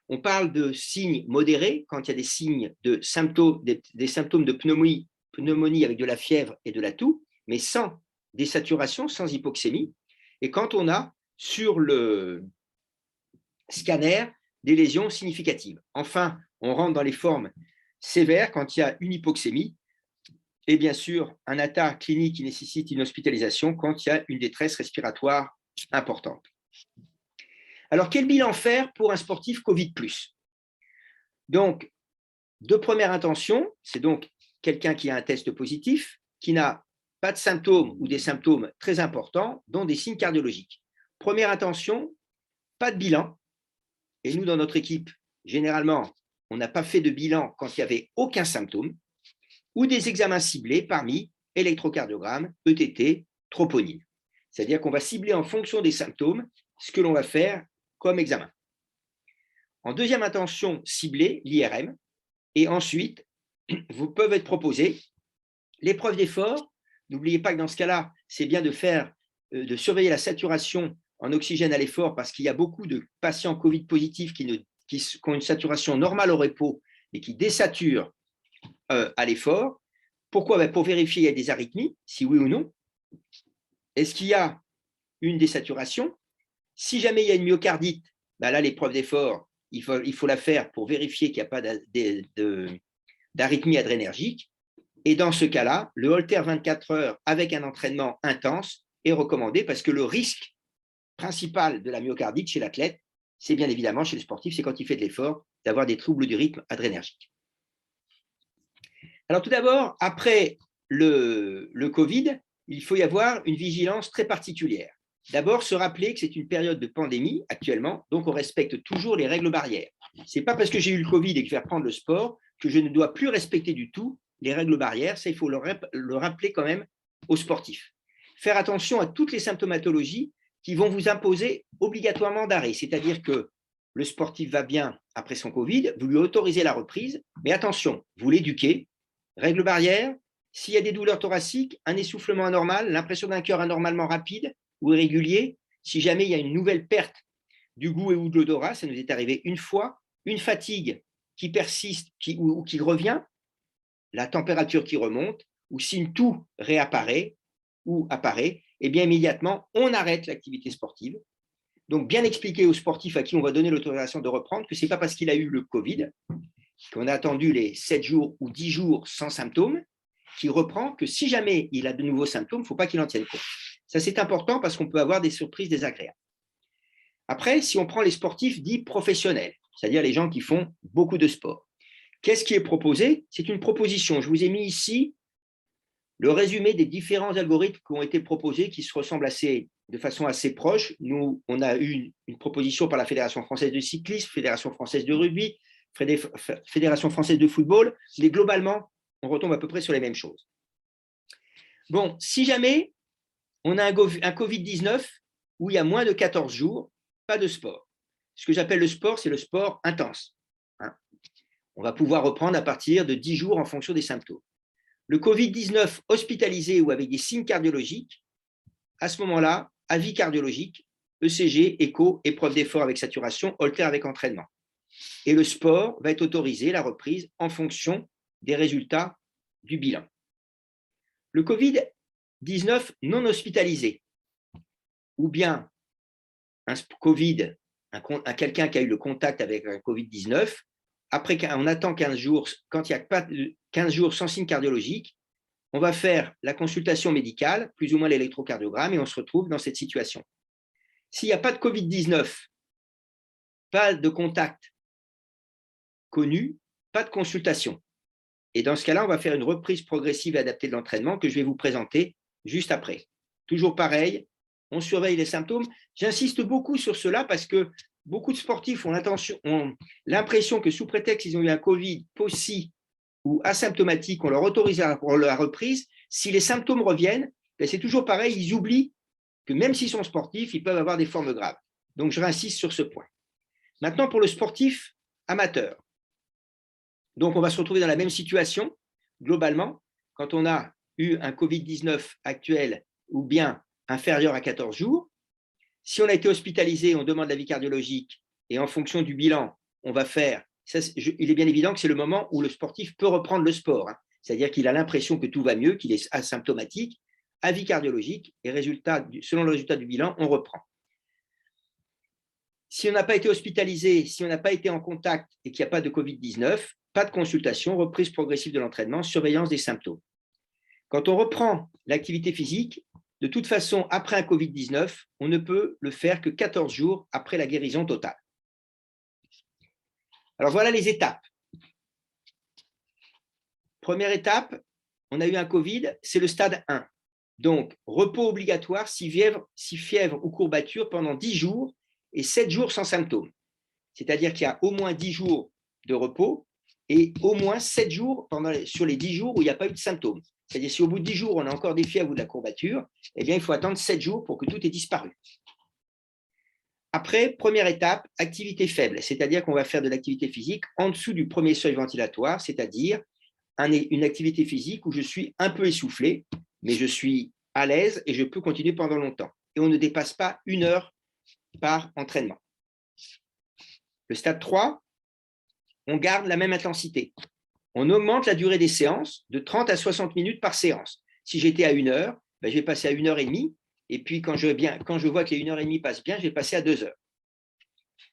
On parle de signes modérés quand il y a des signes des symptômes de pneumonie avec de la fièvre et de la toux, mais sans désaturation, sans hypoxémie. Et quand on a sur le scanner des lésions significatives. Enfin, on rentre dans les formes sévères quand il y a une hypoxémie et bien sûr un état clinique qui nécessite une hospitalisation quand il y a une détresse respiratoire importante. Alors, quel bilan faire pour un sportif Covid+? Donc, de première intention, c'est donc quelqu'un qui a un test positif, qui n'a pas de symptômes ou des symptômes très importants, dont des signes cardiologiques. Première intention, pas de bilan. Et nous, dans notre équipe, généralement, on n'a pas fait de bilan quand il n'y avait aucun symptôme, ou des examens ciblés parmi électrocardiogramme, ETT, troponine. C'est-à-dire qu'on va cibler en fonction des symptômes ce que l'on va faire comme examen. En deuxième intention, cibler l'IRM, et ensuite, vous peuvent être proposés l'épreuve d'effort. N'oubliez pas que dans ce cas-là, c'est bien de surveiller la saturation en oxygène à l'effort parce qu'il y a beaucoup de patients Covid positifs qui ont une saturation normale au repos et qui désaturent à l'effort. Pourquoi? Pour vérifier il y a des arythmies, si oui ou non. Est-ce qu'il y a une désaturation? Si jamais il y a une myocardite, là, l'épreuve d'effort, il faut la faire pour vérifier qu'il n'y a pas d'arythmie adrénergique. Et dans ce cas-là, le Holter 24 heures avec un entraînement intense est recommandé parce que le risque principal de la myocardite chez l'athlète, c'est bien évidemment chez le sportif, c'est quand il fait de l'effort, d'avoir des troubles du rythme adrénergique. Alors tout d'abord, après le Covid, il faut y avoir une vigilance très particulière. D'abord, se rappeler que c'est une période de pandémie actuellement, donc on respecte toujours les règles barrières. Ce n'est pas parce que j'ai eu le Covid et que je vais reprendre le sport que je ne dois plus respecter du tout les règles barrières. Ça, il faut le rappeler quand même aux sportifs. Faire attention à toutes les symptomatologies qui vont vous imposer obligatoirement d'arrêt. C'est-à-dire que le sportif va bien après son Covid, vous lui autorisez la reprise, mais attention, vous l'éduquez. Règles barrières, s'il y a des douleurs thoraciques, un essoufflement anormal, l'impression d'un cœur anormalement rapide ou irrégulier, si jamais il y a une nouvelle perte du goût et ou de l'odorat, ça nous est arrivé une fois, une fatigue qui persiste ou qui revient, la température qui remonte, ou si une toux réapparaît ou apparaît, eh bien immédiatement, on arrête l'activité sportive. Donc, bien expliquer aux sportifs à qui on va donner l'autorisation de reprendre que ce n'est pas parce qu'il a eu le Covid, qu'on a attendu les 7 jours ou 10 jours sans symptômes, qu'il reprend, que si jamais il a de nouveaux symptômes, il ne faut pas qu'il en tienne compte. Ça, c'est important parce qu'on peut avoir des surprises désagréables. Après, si on prend les sportifs dits professionnels, c'est-à-dire les gens qui font beaucoup de sport, qu'est-ce qui est proposé? C'est une proposition. Je vous ai mis ici le résumé des différents algorithmes qui ont été proposés, qui se ressemblent de façon assez proche. Nous, on a eu une proposition par la Fédération française de cyclisme, Fédération française de rugby, Fédération française de football, mais globalement, on retombe à peu près sur les mêmes choses. Bon, si jamais on a un Covid-19 où il y a moins de 14 jours, pas de sport. Ce que j'appelle le sport, c'est le sport intense. On va pouvoir reprendre à partir de 10 jours en fonction des symptômes. Le Covid-19 hospitalisé ou avec des signes cardiologiques, à ce moment-là, avis cardiologique, ECG, écho, épreuve d'effort avec saturation, holter avec entraînement. Et le sport va être autorisé, la reprise, en fonction des résultats du bilan. Le Covid-19 non hospitalisé, ou bien un Covid, quelqu'un qui a eu le contact avec un Covid-19, après on attend 15 jours, quand il n'y a pas 15 jours sans signe cardiologique, on va faire la consultation médicale, plus ou moins l'électrocardiogramme, et on se retrouve dans cette situation. S'il n'y a pas de Covid-19, pas de contact connu, pas de consultation. Et dans ce cas-là, on va faire une reprise progressive et adaptée de l'entraînement que je vais vous présenter juste après. Toujours pareil, on surveille les symptômes. J'insiste beaucoup sur cela parce que beaucoup de sportifs ont l'impression que sous prétexte qu'ils ont eu un Covid possi ou asymptomatique, on leur autorise la reprise. Si les symptômes reviennent, c'est toujours pareil, ils oublient que même s'ils sont sportifs, ils peuvent avoir des formes graves. Donc, je réinsiste sur ce point. Maintenant, pour le sportif amateur. Donc, on va se retrouver dans la même situation, globalement, quand on a eu un Covid-19 actuel ou bien inférieur à 14 jours. Si on a été hospitalisé, on demande l'avis cardiologique et en fonction du bilan, on va faire… il est bien évident que c'est le moment où le sportif peut reprendre le sport. C'est-à-dire qu'il a l'impression que tout va mieux, qu'il est asymptomatique, avis cardiologique et selon le résultat du bilan, on reprend. Si on n'a pas été hospitalisé, si on n'a pas été en contact et qu'il n'y a pas de Covid-19, pas de consultation, reprise progressive de l'entraînement, surveillance des symptômes. Quand on reprend l'activité physique, de toute façon, après un Covid-19, on ne peut le faire que 14 jours après la guérison totale. Alors voilà les étapes. Première étape, on a eu un Covid, c'est le stade 1. Donc, repos obligatoire si fièvre ou courbature pendant 10 jours et 7 jours sans symptômes. C'est-à-dire qu'il y a au moins 10 jours de repos et au moins 7 jours sur les 10 jours où il n'y a pas eu de symptômes. C'est-à-dire si au bout de 10 jours, on a encore des fièvres ou de la courbature, eh bien, il faut attendre 7 jours pour que tout ait disparu. Après, première étape, activité faible, c'est-à-dire qu'on va faire de l'activité physique en dessous du premier seuil ventilatoire, c'est-à-dire une activité physique où je suis un peu essoufflé, mais je suis à l'aise et je peux continuer pendant longtemps. Et on ne dépasse pas 1 heure par entraînement. Le stade 3, on garde la même intensité. On augmente la durée des séances de 30 à 60 minutes par séance. Si j'étais à 1 heure, je vais passer à 1 heure et demie. Et puis, quand je vois que les 1 heure et demie passent bien, je vais passer à 2 heures.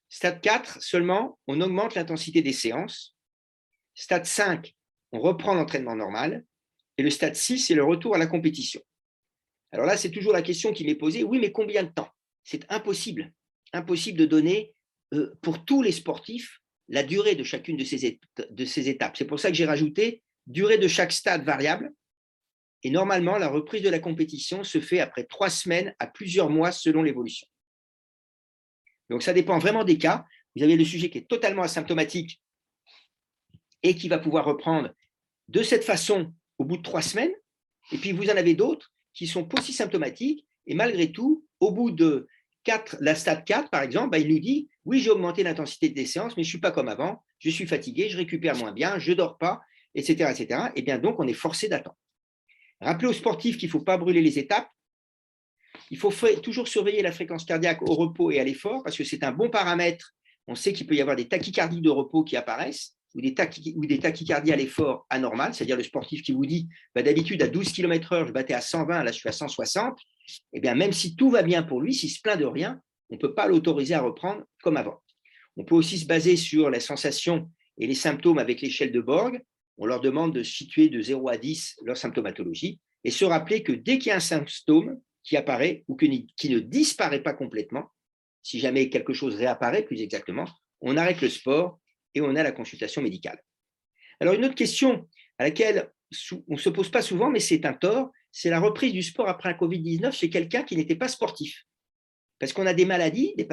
Stade 4, seulement, on augmente l'intensité des séances. Stade 5, on reprend l'entraînement normal. Et le stade 6, c'est le retour à la compétition. Alors là, c'est toujours la question qui m'est posée. Oui, mais combien de temps? C'est impossible. Impossible de donner pour tous les sportifs la durée de chacune de ces étapes. C'est pour ça que j'ai rajouté durée de chaque stade variable Et normalement, la reprise de la compétition se fait après 3 semaines à plusieurs mois selon l'évolution. Donc, ça dépend vraiment des cas. Vous avez le sujet qui est totalement asymptomatique et qui va pouvoir reprendre de cette façon au bout de 3 semaines. Et puis, vous en avez d'autres qui sont polysymptomatiques et malgré tout, au bout de la stade 4, par exemple, il nous dit « Oui, j'ai augmenté l'intensité des séances, mais je ne suis pas comme avant, je suis fatigué, je récupère moins bien, je ne dors pas, etc. etc. » Et bien donc, on est forcé d'attendre. Rappelez aux sportifs qu'il ne faut pas brûler les étapes. Il faut toujours surveiller la fréquence cardiaque au repos et à l'effort parce que c'est un bon paramètre. On sait qu'il peut y avoir des tachycardies de repos qui apparaissent ou des tachycardies à l'effort anormales, c'est-à-dire le sportif qui vous dit d'habitude à 12 km/h, je battais à 120, là je suis à 160. Eh bien, même si tout va bien pour lui, s'il se plaint de rien, on ne peut pas l'autoriser à reprendre comme avant. On peut aussi se baser sur les sensations et les symptômes avec l'échelle de Borg. On leur demande de situer de 0 à 10 leur symptomatologie et se rappeler que dès qu'il y a un symptôme qui apparaît ou qui ne disparaît pas complètement, si jamais quelque chose réapparaît plus exactement, on arrête le sport et on a la consultation médicale. Alors, une autre question à laquelle on ne se pose pas souvent, mais c'est un tort, c'est la reprise du sport après un Covid-19 chez quelqu'un qui n'était pas sportif. Parce qu'on a des maladies, des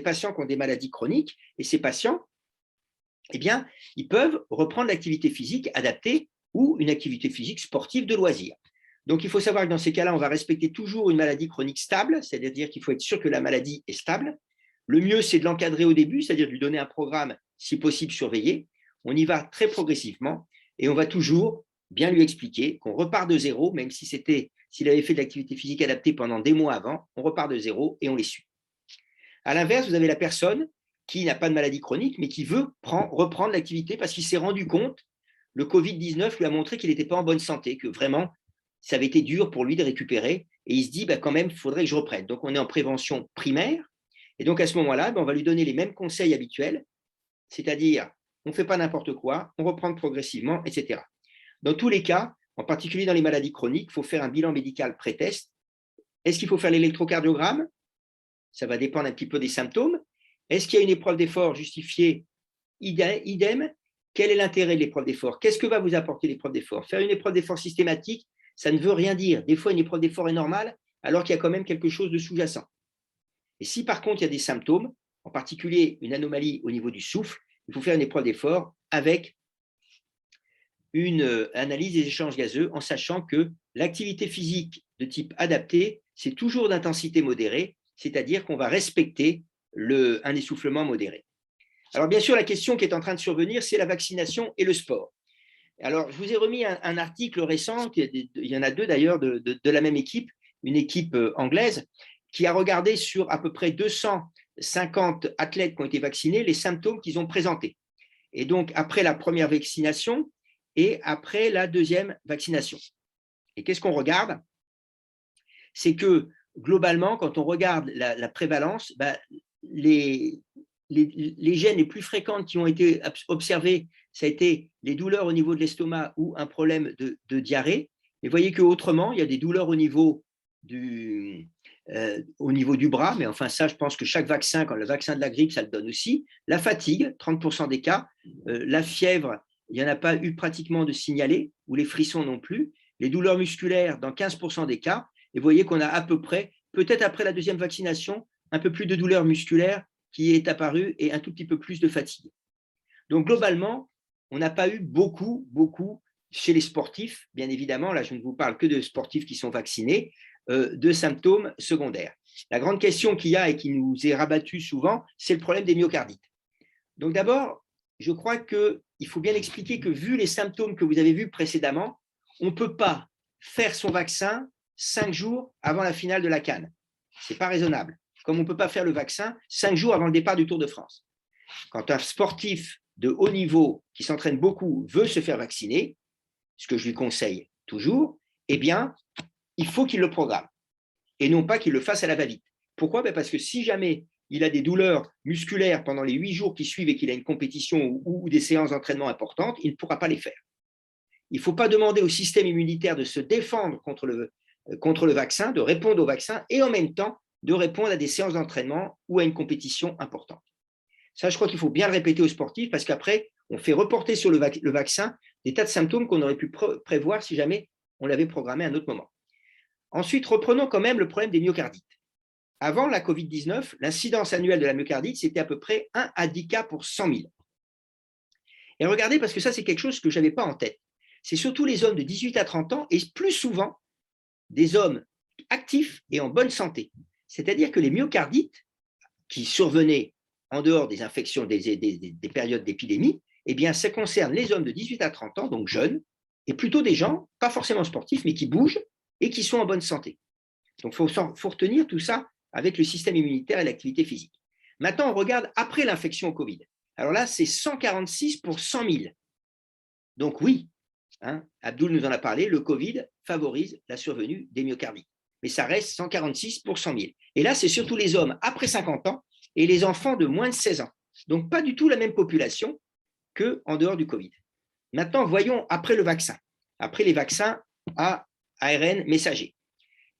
patients qui ont des maladies chroniques, et ces patients, eh bien, ils peuvent reprendre l'activité physique adaptée ou une activité physique sportive de loisir. Donc, il faut savoir que dans ces cas-là, on va respecter toujours une maladie chronique stable, c'est-à-dire qu'il faut être sûr que la maladie est stable. Le mieux, c'est de l'encadrer au début, c'est-à-dire de lui donner un programme, si possible, surveillé. On y va très progressivement et on va toujours bien lui expliquer qu'on repart de zéro, même si s'il avait fait de l'activité physique adaptée pendant des mois avant, on repart de zéro et on les suit. À l'inverse, vous avez la personne qui n'a pas de maladie chronique, mais qui veut reprendre l'activité parce qu'il s'est rendu compte, le Covid-19 lui a montré qu'il n'était pas en bonne santé, que vraiment, ça avait été dur pour lui de récupérer, et il se dit, quand même, il faudrait que je reprenne. Donc, on est en prévention primaire, et donc à ce moment-là, on va lui donner les mêmes conseils habituels, c'est-à-dire, on ne fait pas n'importe quoi, on reprend progressivement, etc. Dans tous les cas, en particulier dans les maladies chroniques, il faut faire un bilan médical pré-test. Est-ce qu'il faut faire l'électrocardiogramme? Ça va dépendre un petit peu des symptômes. Est-ce qu'il y a une épreuve d'effort justifiée? Idem. Quel est l'intérêt de l'épreuve d'effort? Qu'est-ce que va vous apporter l'épreuve d'effort? Faire une épreuve d'effort systématique, ça ne veut rien dire. Des fois, une épreuve d'effort est normale, alors qu'il y a quand même quelque chose de sous-jacent. Et si par contre, il y a des symptômes, en particulier une anomalie au niveau du souffle, il faut faire une épreuve d'effort avec une analyse des échanges gazeux en sachant que l'activité physique de type adapté, c'est toujours d'intensité modérée, c'est-à-dire qu'on va respecter un essoufflement modéré. Alors bien sûr, la question qui est en train de survenir, c'est la vaccination et le sport. Alors, je vous ai remis un article récent, il y en a deux d'ailleurs de la même équipe, une équipe anglaise, qui a regardé sur à peu près 250 athlètes qui ont été vaccinés, les symptômes qu'ils ont présentés. Et donc, après la première vaccination et après la deuxième vaccination. Et qu'est-ce qu'on regarde? C'est que, globalement, quand on regarde la prévalence, les gènes les plus fréquentes qui ont été observées, ça a été les douleurs au niveau de l'estomac ou un problème de diarrhée. Mais vous voyez qu'autrement, il y a des douleurs au niveau du bras, mais enfin ça, je pense que chaque vaccin, quand le vaccin de la grippe, ça le donne aussi. La fatigue, 30% des cas. La fièvre, il n'y en a pas eu pratiquement de signalé, ou les frissons non plus. Les douleurs musculaires, dans 15% des cas. Et vous voyez qu'on a à peu près, peut-être après la deuxième vaccination, un peu plus de douleurs musculaires qui est apparue et un tout petit peu plus de fatigue. Donc, globalement, on n'a pas eu beaucoup chez les sportifs, bien évidemment, là je ne vous parle que de sportifs qui sont vaccinés, de symptômes secondaires. La grande question qu'il y a et qui nous est rabattue souvent, c'est le problème des myocardites. Donc d'abord, je crois qu'il faut bien expliquer que vu les symptômes que vous avez vus précédemment, on ne peut pas faire son vaccin 5 jours avant la finale de la CAN. Ce n'est pas raisonnable. Comme on ne peut pas faire le vaccin 5 jours avant le départ du Tour de France. Quand un sportif de haut niveau qui s'entraîne beaucoup veut se faire vacciner, ce que je lui conseille toujours, eh bien, il faut qu'il le programme et non pas qu'il le fasse à la va-vite. Pourquoi? Parce que si jamais il a des douleurs musculaires pendant les 8 jours qui suivent et qu'il a une compétition ou des séances d'entraînement importantes, il ne pourra pas les faire. Il ne faut pas demander au système immunitaire de se défendre contre le vaccin, de répondre au vaccin et en même temps de répondre à des séances d'entraînement ou à une compétition importante. Ça, je crois qu'il faut bien le répéter aux sportifs parce qu'après, on fait reporter sur le vaccin des tas de symptômes qu'on aurait pu prévoir si jamais on l'avait programmé à un autre moment. Ensuite, reprenons quand même le problème des myocardites. Avant la Covid-19, l'incidence annuelle de la myocardite, c'était à peu près 1 à 10 cas pour 100 000. Et regardez, parce que ça, c'est quelque chose que je n'avais pas en tête. C'est surtout les hommes de 18 à 30 ans et plus souvent des hommes actifs et en bonne santé. C'est-à-dire que les myocardites qui survenaient en dehors des infections, des périodes d'épidémie, eh bien, ça concerne les hommes de 18 à 30 ans, donc jeunes, et plutôt des gens, pas forcément sportifs, mais qui bougent et qui sont en bonne santé. Donc, il faut retenir tout ça avec le système immunitaire et l'activité physique. Maintenant, on regarde après l'infection au Covid. Alors là, c'est 146 pour 100 000. Donc oui, Abdoul nous en a parlé, le Covid favorise la survenue des myocardites. Mais ça reste 146 pour 100 000. Et là, c'est surtout les hommes après 50 ans et les enfants de moins de 16 ans. Donc, pas du tout la même population qu'en dehors du Covid. Maintenant, voyons après le vaccin. Après les vaccins à ARN messager.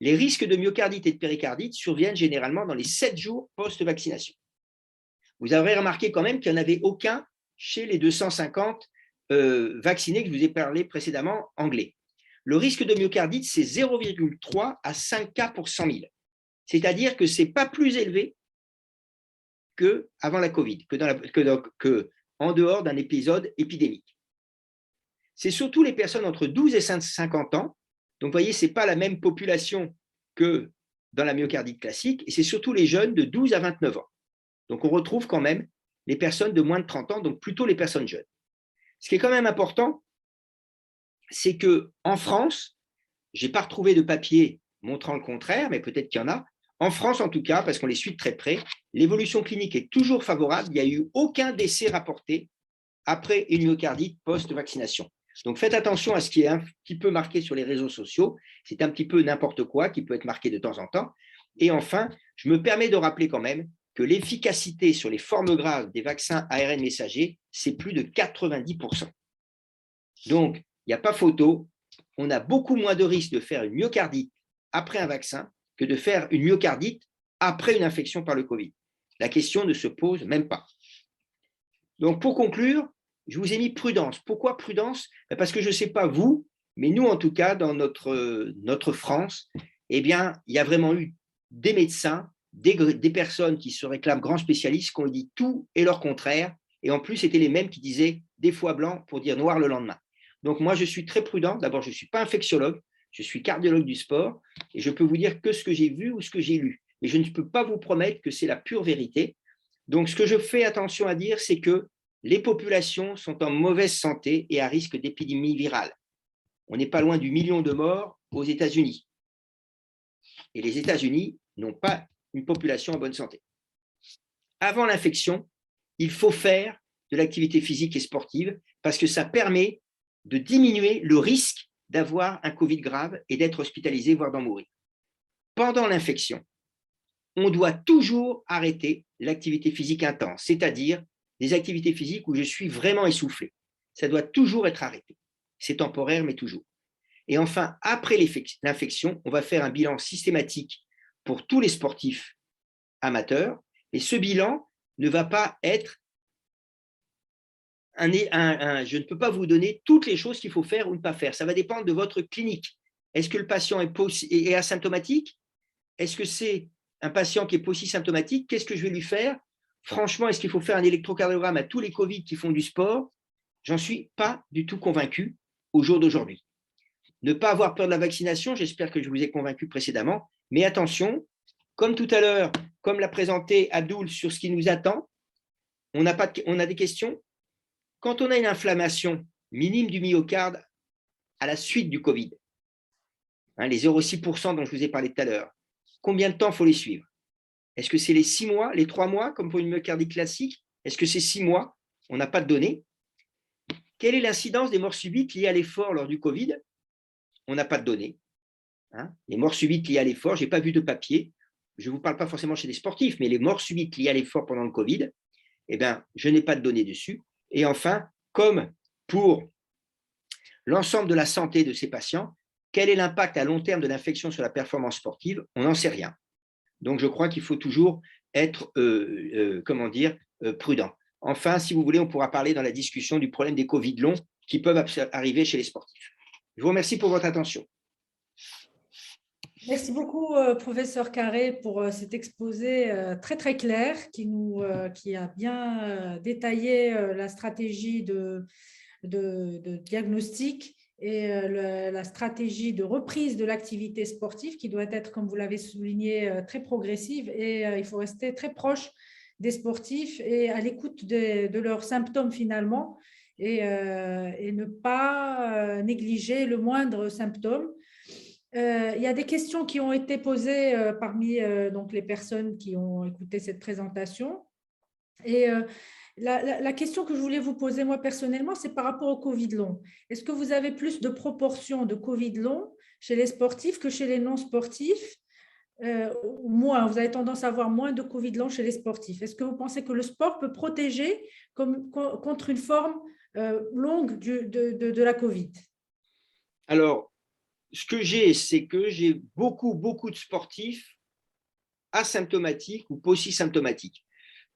Les risques de myocardite et de péricardite surviennent généralement dans les 7 jours post-vaccination. Vous avez remarqué quand même qu'il n'y en avait aucun chez les 250 vaccinés que je vous ai parlé précédemment anglais. Le risque de myocardite, c'est 0,3 à 5 cas pour 100 000. C'est-à-dire que ce n'est pas plus élevé qu'avant la Covid, qu'en dehors d'un épisode épidémique. C'est surtout les personnes entre 12 et 50 ans. Donc, vous voyez, ce n'est pas la même population que dans la myocardite classique. Et c'est surtout les jeunes de 12 à 29 ans. Donc, on retrouve quand même les personnes de moins de 30 ans, donc plutôt les personnes jeunes. Ce qui est quand même important, c'est qu'en France, je n'ai pas retrouvé de papier montrant le contraire, mais peut-être qu'il y en a. En France, en tout cas, parce qu'on les suit de très près, l'évolution clinique est toujours favorable. Il n'y a eu aucun décès rapporté après une myocardite post-vaccination. Donc, faites attention à ce qui est un petit peu marqué sur les réseaux sociaux. C'est un petit peu n'importe quoi qui peut être marqué de temps en temps. Et enfin, je me permets de rappeler quand même que l'efficacité sur les formes graves des vaccins ARN messagers, c'est plus de 90%. Donc, il n'y a pas photo. On a beaucoup moins de risques de faire une myocardite après un vaccin que de faire une myocardite après une infection par le Covid. La question ne se pose même pas. Donc, pour conclure, je vous ai mis prudence. Pourquoi prudence? Parce que je ne sais pas vous, mais nous, en tout cas, dans notre France, eh bien, il y a vraiment eu des médecins, des personnes qui se réclament grands spécialistes, qui ont dit tout et leur contraire. Et en plus, c'était les mêmes qui disaient des fois blanc pour dire noir le lendemain. Donc, moi, je suis très prudent. D'abord, je ne suis pas infectiologue, je suis cardiologue du sport et je peux vous dire que ce que j'ai vu ou ce que j'ai lu. Mais je ne peux pas vous promettre que c'est la pure vérité. Donc, ce que je fais attention à dire, c'est que les populations sont en mauvaise santé et à risque d'épidémie virale. On n'est pas loin du 1 million de morts aux États-Unis. Et les États-Unis n'ont pas une population en bonne santé. Avant l'infection, il faut faire de l'activité physique et sportive parce que ça permet de diminuer le risque d'avoir un Covid grave et d'être hospitalisé, voire d'en mourir. Pendant l'infection, on doit toujours arrêter l'activité physique intense, c'est-à-dire des activités physiques où je suis vraiment essoufflé. Ça doit toujours être arrêté. C'est temporaire, mais toujours. Et enfin, après l'infection, on va faire un bilan systématique pour tous les sportifs amateurs. Et ce bilan ne va pas être je ne peux pas vous donner toutes les choses qu'il faut faire ou ne pas faire. Ça va dépendre de votre clinique. Est-ce que le patient est asymptomatique? Est-ce que c'est un patient qui est polysymptomatique? Qu'est-ce que je vais lui faire? Franchement, est-ce qu'il faut faire un électrocardiogramme à tous les Covid qui font du sport? J'en suis pas du tout convaincu au jour d'aujourd'hui. Ne pas avoir peur de la vaccination, j'espère que je vous ai convaincu précédemment. Mais attention, comme tout à l'heure, comme l'a présenté Abdoul sur ce qui nous attend, on a des questions. Quand on a une inflammation minime du myocarde à la suite du Covid, les 0,6% dont je vous ai parlé tout à l'heure, combien de temps il faut les suivre? Est-ce que c'est les 6 mois, les 3 mois, comme pour une myocardite classique? Est-ce que c'est 6 mois? On n'a pas de données. Quelle est l'incidence des morts subites liées à l'effort lors du Covid? On n'a pas de données. Les morts subites liées à l'effort, je n'ai pas vu de papier. Je ne vous parle pas forcément chez des sportifs, mais les morts subites liées à l'effort pendant le Covid, eh bien, je n'ai pas de données dessus. Et enfin, comme pour l'ensemble de la santé de ces patients, quel est l'impact à long terme de l'infection sur la performance sportive? On n'en sait rien. Donc, je crois qu'il faut toujours être prudent. Enfin, si vous voulez, on pourra parler dans la discussion du problème des Covid longs qui peuvent arriver chez les sportifs. Je vous remercie pour votre attention. Merci beaucoup, professeur Carré, pour cet exposé très, très clair qui a bien détaillé la stratégie de diagnostic et la stratégie de reprise de l'activité sportive qui doit être, comme vous l'avez souligné, très progressive. Et il faut rester très proche des sportifs et à l'écoute de leurs symptômes finalement et ne pas négliger le moindre symptôme. Il y a des questions qui ont été posées parmi donc les personnes qui ont écouté cette présentation. Et la question que je voulais vous poser, moi, personnellement, c'est par rapport au Covid long. Est-ce que vous avez plus de proportions de Covid long chez les sportifs que chez les non-sportifs ou moins? Vous avez tendance à avoir moins de Covid long chez les sportifs. Est-ce que vous pensez que le sport peut protéger contre une forme longue de la Covid? Alors, ce que j'ai, c'est que j'ai beaucoup de sportifs asymptomatiques ou paucisymptomatiques.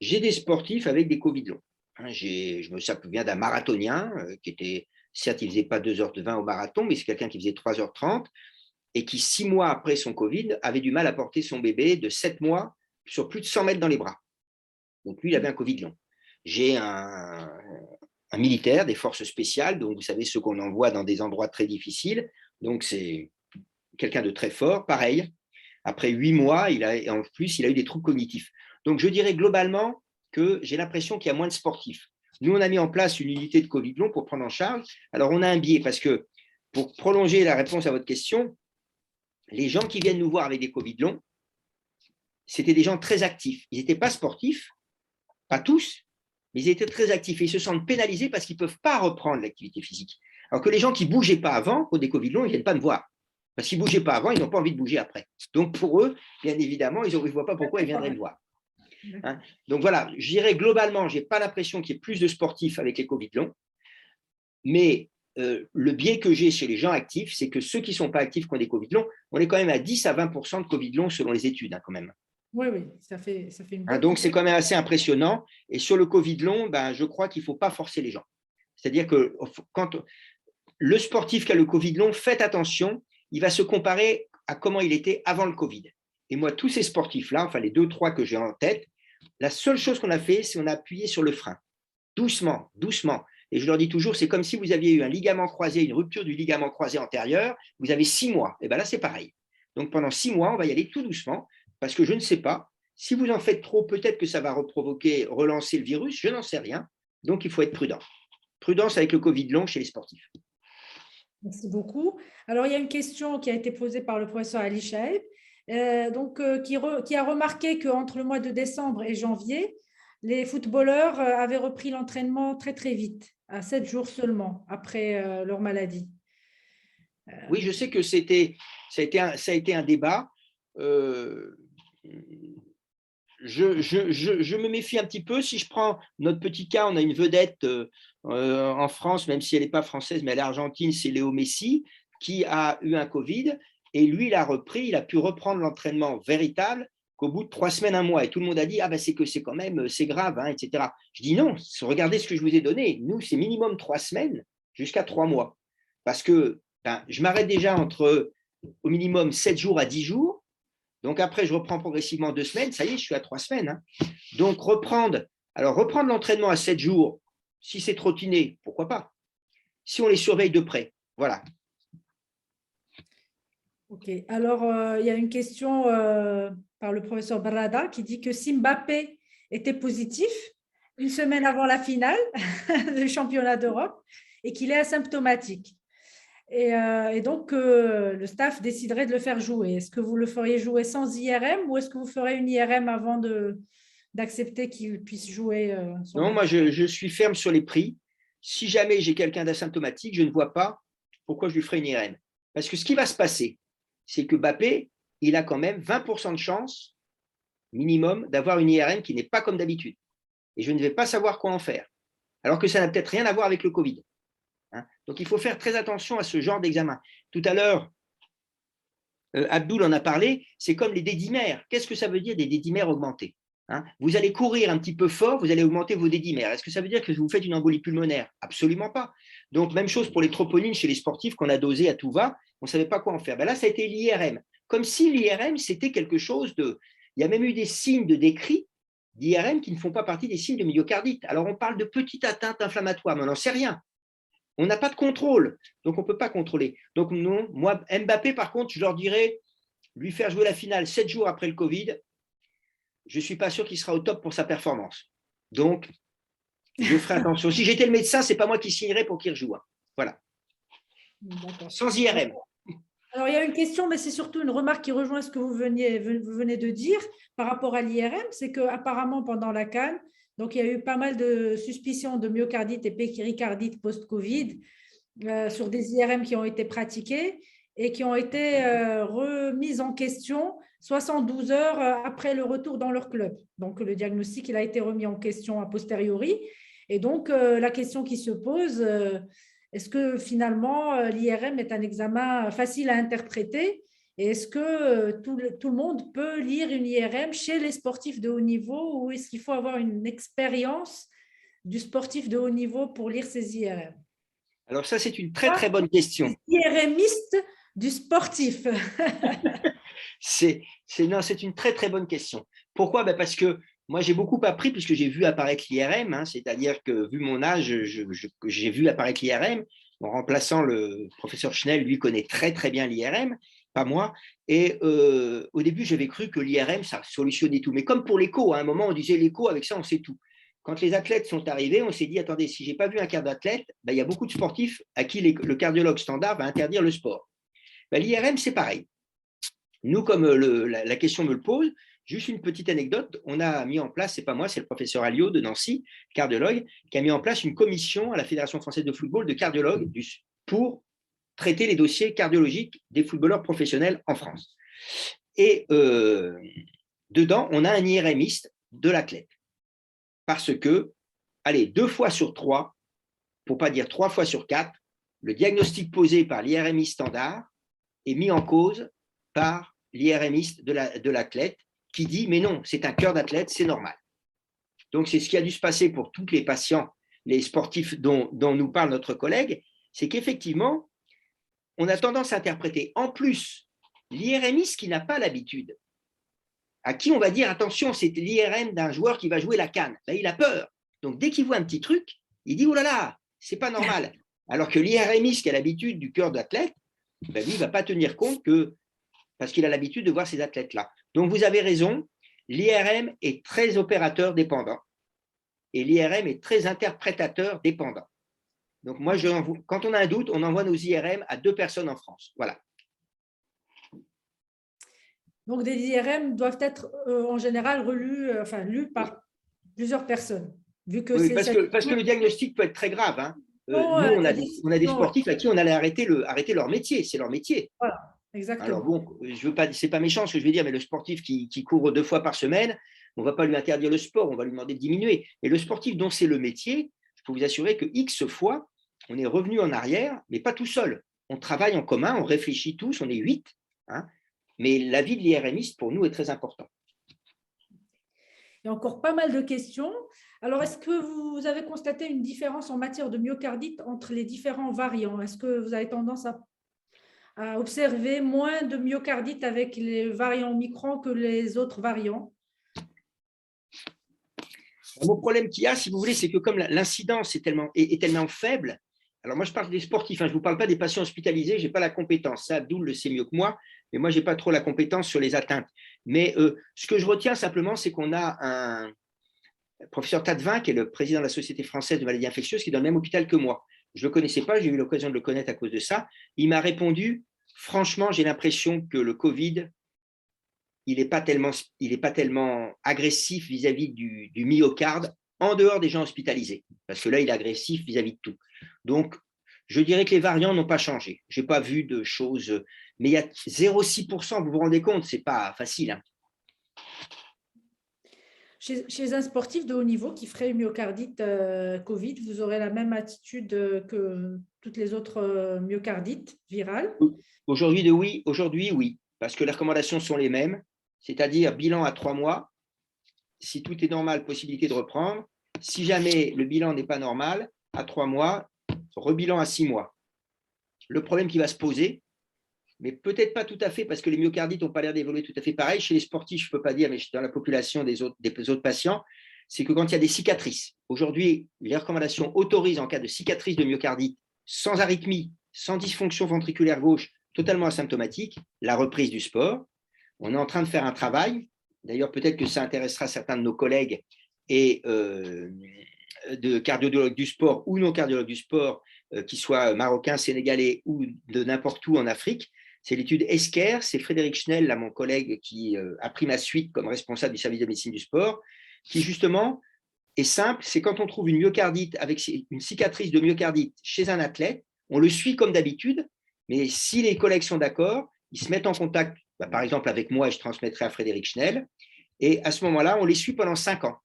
J'ai des sportifs avec des Covid longs. Je me souviens d'un marathonien qui était, certes, il ne faisait pas 2h20 au marathon, mais c'est quelqu'un qui faisait 3h30 et qui, 6 mois après son Covid, avait du mal à porter son bébé de 7 mois sur plus de 100 mètres dans les bras. Donc, lui, il avait un Covid long. J'ai un militaire des forces spéciales, donc vous savez, ceux qu'on envoie dans des endroits très difficiles. Donc, c'est quelqu'un de très fort. Pareil, après 8 mois, en plus, il a eu des troubles cognitifs. Donc, je dirais globalement que j'ai l'impression qu'il y a moins de sportifs. Nous, on a mis en place une unité de Covid long pour prendre en charge. Alors, on a un biais parce que, pour prolonger la réponse à votre question, les gens qui viennent nous voir avec des Covid longs, c'était des gens très actifs. Ils n'étaient pas sportifs, pas tous, mais ils étaient très actifs et ils se sentent pénalisés parce qu'ils ne peuvent pas reprendre l'activité physique. Alors que les gens qui ne bougeaient pas avant, pour des Covid longs, ils ne viennent pas me voir. Parce qu'ils ne bougeaient pas avant, ils n'ont pas envie de bouger après. Donc, pour eux, bien évidemment, ils ne voient pas pourquoi ils viendraient me voir. Hein? Donc, voilà, je dirais globalement, je n'ai pas l'impression qu'il y ait plus de sportifs avec les Covid longs. Mais le biais que j'ai chez les gens actifs, c'est que ceux qui ne sont pas actifs qui ont des Covid longs, on est quand même à 10 à 20% de Covid longs selon les études, quand même. Oui, ça fait une bonne... Donc, c'est quand même assez impressionnant. Et sur le Covid long, je crois qu'il ne faut pas forcer les gens. C'est-à-dire que quand le sportif qui a le Covid long, faites attention, il va se comparer à comment il était avant le Covid. Et moi, tous ces sportifs-là, enfin les 2-3 que j'ai en tête, la seule chose qu'on a fait, c'est qu'on a appuyé sur le frein. Doucement, doucement. Et je leur dis toujours, c'est comme si vous aviez eu un ligament croisé, une rupture du ligament croisé antérieur, vous avez 6 mois. Et bien là, c'est pareil. Donc, pendant 6 mois, on va y aller tout doucement, parce que je ne sais pas. Si vous en faites trop, peut-être que ça va relancer le virus, je n'en sais rien. Donc, il faut être prudent. Prudence avec le Covid long chez les sportifs. Merci beaucoup. Alors, il y a une question qui a été posée par le professeur Ali Chaeb, qui a remarqué qu'entre le mois de décembre et janvier, les footballeurs avaient repris l'entraînement très, très vite, à 7 jours seulement après leur maladie. Oui, je sais que ça a été un débat. Je me méfie un petit peu. Si je prends notre petit cas, on a une vedette en France, même si elle n'est pas française, mais elle est argentine, c'est Léo Messi, qui a eu un Covid. Et lui, il a pu reprendre l'entraînement véritable qu'au bout de 3 semaines, 1 mois. Et tout le monde a dit, c'est grave, hein, etc. Je dis non, regardez ce que je vous ai donné. Nous, c'est minimum 3 semaines jusqu'à 3 mois. Parce que je m'arrête déjà au minimum 7 jours à 10 jours. Donc après, je reprends progressivement 2 semaines. Ça y est, je suis à 3 semaines. Hein. Donc reprendre l'entraînement à 7 jours, si c'est trottiné, pourquoi pas? Si on les surveille de près, voilà. Ok. Alors, il y a une question par le professeur Barrada qui dit que si Mbappé était positif 1 semaine avant la finale du championnat d'Europe et qu'il est asymptomatique. Et donc, le staff déciderait de le faire jouer. Est-ce que vous le feriez jouer sans IRM ou est-ce que vous ferez une IRM avant d'accepter qu'il puisse jouer Non, moi, je suis ferme sur les prix. Si jamais j'ai quelqu'un d'asymptomatique, je ne vois pas pourquoi je lui ferai une IRM. Parce que ce qui va se passer, c'est que Mbappé, il a quand même 20% de chance minimum d'avoir une IRM qui n'est pas comme d'habitude. Et je ne vais pas savoir quoi en faire. Alors que ça n'a peut-être rien à voir avec le Covid. Donc, il faut faire très attention à ce genre d'examen. Tout à l'heure, Abdoul en a parlé, c'est comme les dédimères. Qu'est-ce que ça veut dire des dédimères augmentés? Vous allez courir un petit peu fort, vous allez augmenter vos dédimères. Est-ce que ça veut dire que vous faites une embolie pulmonaire? Absolument pas. Donc, même chose pour les troponines chez les sportifs qu'on a dosées à tout va, on ne savait pas quoi en faire. Là, ça a été l'IRM. comme si l'IRM, c'était quelque chose de… Il y a même eu des signes de décrit d'IRM qui ne font pas partie des signes de myocardite. Alors, on parle de petite atteinte inflammatoire, mais on n'en sait rien. On n'a pas de contrôle, donc on ne peut pas contrôler. Donc, non, moi, Mbappé, par contre, je leur dirais, lui faire jouer la finale 7 jours après le Covid, je ne suis pas sûr qu'il sera au top pour sa performance. Donc, je ferai attention. Si j'étais le médecin, ce n'est pas moi qui signerais pour qu'il rejoue. Voilà. Sans IRM. Alors, il y a une question, mais c'est surtout une remarque qui rejoint ce que vous venez de dire par rapport à l'IRM. C'est qu'apparemment, pendant la CAN, donc il y a eu pas mal de suspicions de myocardite et péricardite post-Covid sur des IRM qui ont été pratiquées et qui ont été remises en question 72 heures après le retour dans leur club. Donc, le diagnostic, il a été remis en question a posteriori. Et donc, la question qui se pose… est-ce que finalement, l'IRM est un examen facile à interpréter? Et est-ce que tout le monde peut lire une IRM chez les sportifs de haut niveau ou est-ce qu'il faut avoir une expérience du sportif de haut niveau pour lire ces IRM? Alors ça, c'est une très, très bonne question. IRMiste du sportif. C'est une très, très bonne question. Pourquoi? Parce que moi, j'ai beaucoup appris puisque j'ai vu apparaître l'IRM, c'est-à-dire que vu mon âge, j'ai vu apparaître l'IRM en remplaçant le professeur Schnell, lui connaît très très bien l'IRM, pas moi. Et au début, j'avais cru que l'IRM, ça solutionnait tout. Mais comme pour l'écho, à un moment, on disait l'écho, avec ça, on sait tout. Quand les athlètes sont arrivés, on s'est dit, attendez, si je n'ai pas vu un quart d'athlète, il y a beaucoup de sportifs à qui le cardiologue standard va interdire le sport. L'IRM, c'est pareil. Nous, comme la question me le pose, juste une petite anecdote, on a mis en place, c'est pas moi, c'est le professeur Alliot de Nancy, cardiologue, qui a mis en place une commission à la Fédération française de football de cardiologues pour traiter les dossiers cardiologiques des footballeurs professionnels en France. Et dedans, on a un IRMiste de l'athlète. Parce que, allez, 2 fois sur 3, pour pas dire 3 fois sur 4, le diagnostic posé par l'IRMiste standard est mis en cause par l'IRMiste de l'athlète qui dit mais non, c'est un cœur d'athlète, c'est normal. Donc, c'est ce qui a dû se passer pour tous les patients, les sportifs dont nous parle notre collègue, c'est qu'effectivement, on a tendance à interpréter en plus l'IRMiste qui n'a pas l'habitude, à qui on va dire attention, c'est l'IRM d'un joueur qui va jouer la CAN. Ben, il a peur. Donc, dès qu'il voit un petit truc, il dit oh là là, c'est pas normal. Alors que l'IRMiste qui a l'habitude du cœur d'athlète, ben, lui, il ne va pas tenir compte parce qu'il a l'habitude de voir ces athlètes-là. Donc, vous avez raison, l'IRM est très opérateur dépendant et l'IRM est très interprétateur dépendant. Donc, moi, quand on a un doute, on envoie nos IRM à 2 personnes en France. Voilà. Donc, des IRM doivent être en général lus par plusieurs personnes. Vu que oui, parce que le diagnostic peut être très grave. Hein. Nous, on a des sportifs à qui on allait arrêter leur métier. C'est leur métier. Voilà. Exactement. Alors bon, c'est pas méchant ce que je veux dire, mais le sportif qui court 2 fois par semaine, on ne va pas lui interdire le sport, on va lui demander de diminuer. Et le sportif dont c'est le métier, je peux vous assurer que X fois, on est revenu en arrière, mais pas tout seul. On travaille en commun, on réfléchit tous, on est 8, hein, mais l'avis de l'IRMiste pour nous est très important. Il y a encore pas mal de questions. Alors, est-ce que vous avez constaté une différence en matière de myocardite entre les différents variants? Est-ce que vous avez tendance à observer moins de myocardite avec les variants Omicron que les autres variants? Le problème qu'il y a, si vous voulez, c'est que comme l'incidence est tellement faible, alors moi je parle des sportifs, je ne vous parle pas des patients hospitalisés, je n'ai pas la compétence, ça Abdoul le sait mieux que moi, mais moi je n'ai pas trop la compétence sur les atteintes. Mais ce que je retiens simplement, c'est qu'on a un professeur Tadevin, qui est le président de la Société française de maladies infectieuses, qui est dans le même hôpital que moi. Je ne le connaissais pas, j'ai eu l'occasion de le connaître à cause de ça. Il m'a répondu, franchement, j'ai l'impression que le Covid, il n'est pas tellement agressif vis-à-vis du myocarde en dehors des gens hospitalisés, parce que là, il est agressif vis-à-vis de tout. Donc, je dirais que les variants n'ont pas changé. Je n'ai pas vu de choses, mais il y a 0,6%, vous vous rendez compte, ce n'est pas facile. Hein. Chez un sportif de haut niveau qui ferait une myocardite Covid, vous aurez la même attitude que toutes les autres myocardites virales? Aujourd'hui, oui, parce que les recommandations sont les mêmes, c'est-à-dire bilan à 3 mois, si tout est normal, possibilité de reprendre. Si jamais le bilan n'est pas normal, à 3 mois, rebilan à 6 mois. Le problème qui va se poser, mais peut-être pas tout à fait, parce que les myocardites n'ont pas l'air d'évoluer tout à fait pareil. Chez les sportifs, je ne peux pas dire, mais dans la population des autres patients, c'est que quand il y a des cicatrices, aujourd'hui, les recommandations autorisent en cas de cicatrice de myocardite, sans arythmie, sans dysfonction ventriculaire gauche, totalement asymptomatique, la reprise du sport. On est en train de faire un travail, d'ailleurs peut-être que ça intéressera certains de nos collègues et de cardiologues du sport ou non cardiologues du sport, qu'ils soient marocains, sénégalais ou de n'importe où en Afrique. C'est l'étude ESCARE, c'est Frédéric Schnell, là, mon collègue qui a pris ma suite comme responsable du service de médecine du sport, qui justement est simple, c'est quand on trouve une myocardite avec une cicatrice de myocardite chez un athlète, on le suit comme d'habitude, mais si les collègues sont d'accord, ils se mettent en contact, par exemple avec moi, et je transmettrai à Frédéric Schnell, et à ce moment-là, on les suit pendant 5 ans.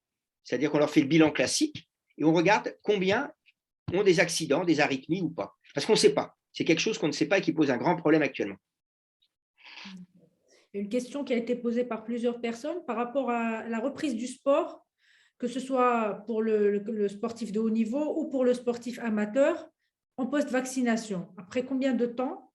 C'est-à-dire qu'on leur fait le bilan classique et on regarde combien ont des accidents, des arythmies ou pas. Parce qu'on ne sait pas. C'est quelque chose qu'on ne sait pas et qui pose un grand problème actuellement. Une question qui a été posée par plusieurs personnes par rapport à la reprise du sport, que ce soit pour le sportif de haut niveau ou pour le sportif amateur, en post-vaccination. Après combien de temps,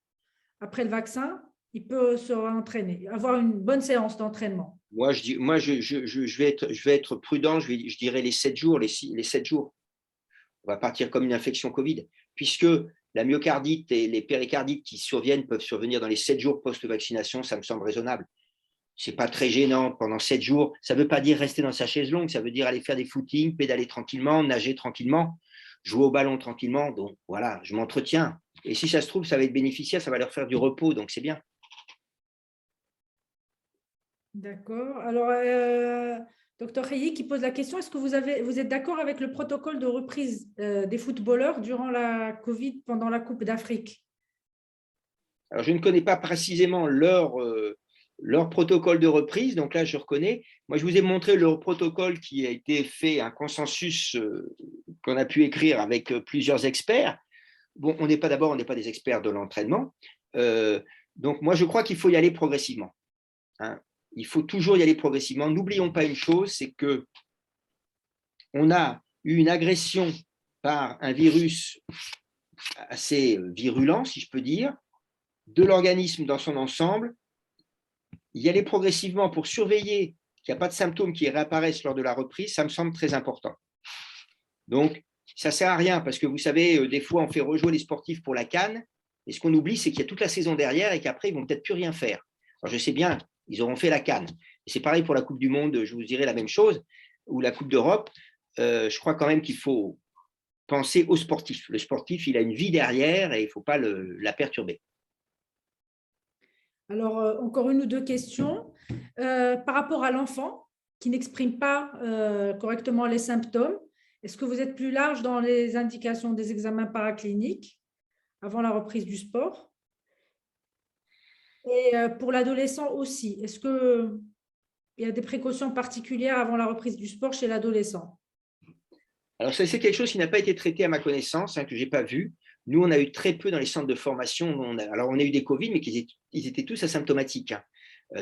après le vaccin, il peut se entraîner, avoir une bonne séance d'entraînement? Je vais être prudent, je dirais les 7 jours, les 7 jours. On va partir comme une infection Covid, puisque la myocardite et les péricardites qui surviennent peuvent survenir dans les 7 jours post-vaccination, ça me semble raisonnable. Ce n'est pas très gênant pendant 7 jours. Ça ne veut pas dire rester dans sa chaise longue, ça veut dire aller faire des footings, pédaler tranquillement, nager tranquillement, jouer au ballon tranquillement. Donc voilà, je m'entretiens. Et si ça se trouve, ça va être bénéficiaire, ça va leur faire du repos, donc c'est bien. D'accord. Alors, docteur Reilly qui pose la question, est-ce que vous êtes d'accord avec le protocole de reprise des footballeurs durant la Covid pendant la Coupe d'Afrique? Alors, je ne connais pas précisément leur protocole de reprise, donc là, je reconnais. Moi, je vous ai montré le protocole qui a été fait, un consensus qu'on a pu écrire avec plusieurs experts. Bon, on n'est pas des experts de l'entraînement. Donc, moi, je crois qu'il faut y aller progressivement. Hein. Il faut toujours y aller progressivement. N'oublions pas une chose, c'est qu'on a eu une agression par un virus assez virulent, si je peux dire, de l'organisme dans son ensemble. Y aller progressivement pour surveiller qu'il n'y a pas de symptômes qui réapparaissent lors de la reprise, ça me semble très important. Donc, ça ne sert à rien parce que vous savez, des fois, on fait rejouer les sportifs pour la CAN et ce qu'on oublie, c'est qu'il y a toute la saison derrière et qu'après, ils ne vont peut-être plus rien faire. Alors, je sais bien, ils auront fait la CAN. Et c'est pareil pour la Coupe du Monde, je vous dirai la même chose, ou la Coupe d'Europe. Je crois quand même qu'il faut penser au sportif. Le sportif, il a une vie derrière et il ne faut pas la perturber. Alors, encore une ou deux questions. Par rapport à l'enfant qui n'exprime pas correctement les symptômes, est-ce que vous êtes plus large dans les indications des examens paracliniques avant la reprise du sport? Et pour l'adolescent aussi, est-ce qu'il y a des précautions particulières avant la reprise du sport chez l'adolescent? Alors, ça, c'est quelque chose qui n'a pas été traité à ma connaissance, que je n'ai pas vu. Nous, on a eu très peu dans les centres de formation. On a eu des Covid, mais ils étaient tous asymptomatiques.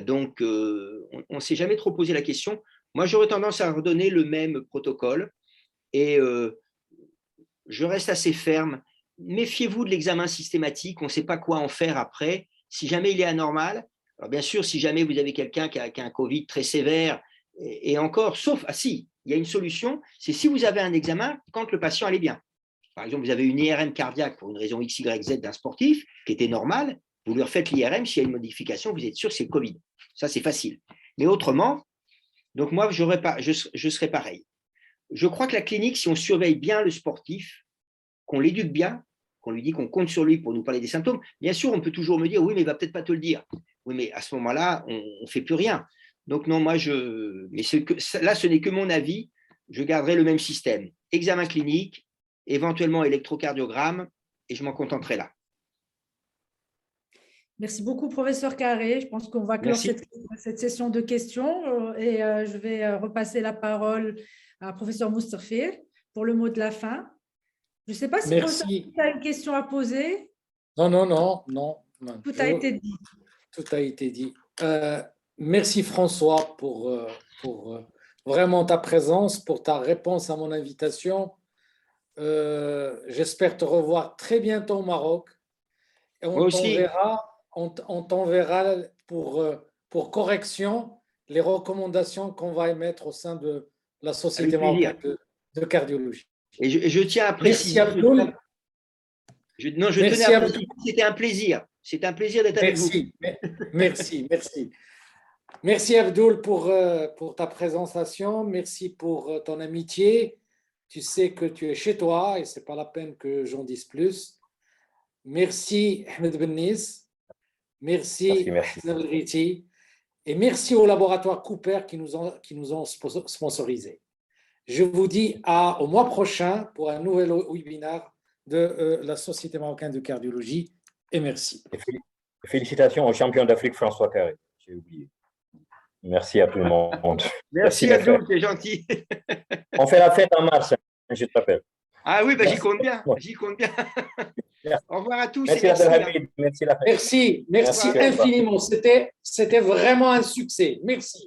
Donc, on ne s'est jamais trop posé la question. Moi, j'aurais tendance à redonner le même protocole et je reste assez ferme. Méfiez-vous de l'examen systématique. On ne sait pas quoi en faire après. Si jamais il est anormal, alors bien sûr, si jamais vous avez quelqu'un qui a un Covid très sévère, et encore, sauf, si, il y a une solution, c'est si vous avez un examen quand le patient allait bien. Par exemple, vous avez une IRM cardiaque pour une raison X, Y, Z d'un sportif qui était normale, vous lui refaites l'IRM, s'il y a une modification, vous êtes sûr que c'est le Covid. Ça, c'est facile. Mais autrement, donc moi, je serais pareil. Je crois que la clinique, si on surveille bien le sportif, qu'on l'éduque bien, qu'on lui dit qu'on compte sur lui pour nous parler des symptômes, bien sûr, on peut toujours me dire, oui, mais il ne va peut-être pas te le dire. Oui, mais à ce moment-là, on ne fait plus rien. Donc non, moi, là, ce n'est que mon avis, je garderai le même système. Examen clinique, éventuellement électrocardiogramme, et je m'en contenterai là. Merci beaucoup, professeur Carré. Je pense qu'on va clore cette session de questions et je vais repasser la parole à professeur Moustafir pour le mot de la fin. Je ne sais pas si tu as une question à poser. Non. Tout a été dit. Tout a été dit. Merci François pour vraiment ta présence, pour ta réponse à mon invitation. J'espère te revoir très bientôt au Maroc. Et on t'enverra on t'enverra pour correction les recommandations qu'on va émettre au sein de la Société Avec plaisir. marocaine de cardiologie. Et je tiens à préciser. Merci Abdoul. Je Merci, tenais à Abdoul. préciser que c'était un plaisir. C'est un plaisir d'être avec vous. Merci. Merci Abdoul pour ta présentation. Merci pour ton amitié. Tu sais que tu es chez toi et ce n'est pas la peine que j'en dise plus. Merci Ahmed Bennis. Merci Hassan El-Riti. Et merci au laboratoire Cooper qui nous ont sponsorisés. Je vous dis au mois prochain pour un nouvel webinaire de la Société marocaine de cardiologie. Et merci. Et félicitations au champion d'Afrique François Carré. J'ai oublié. Merci à tout le monde. Merci à tous, c'est gentil. On fait la fête en mars, je t'appelle. Ah oui, j'y compte bien. Au revoir à tous. Merci infiniment. C'était vraiment un succès. Merci.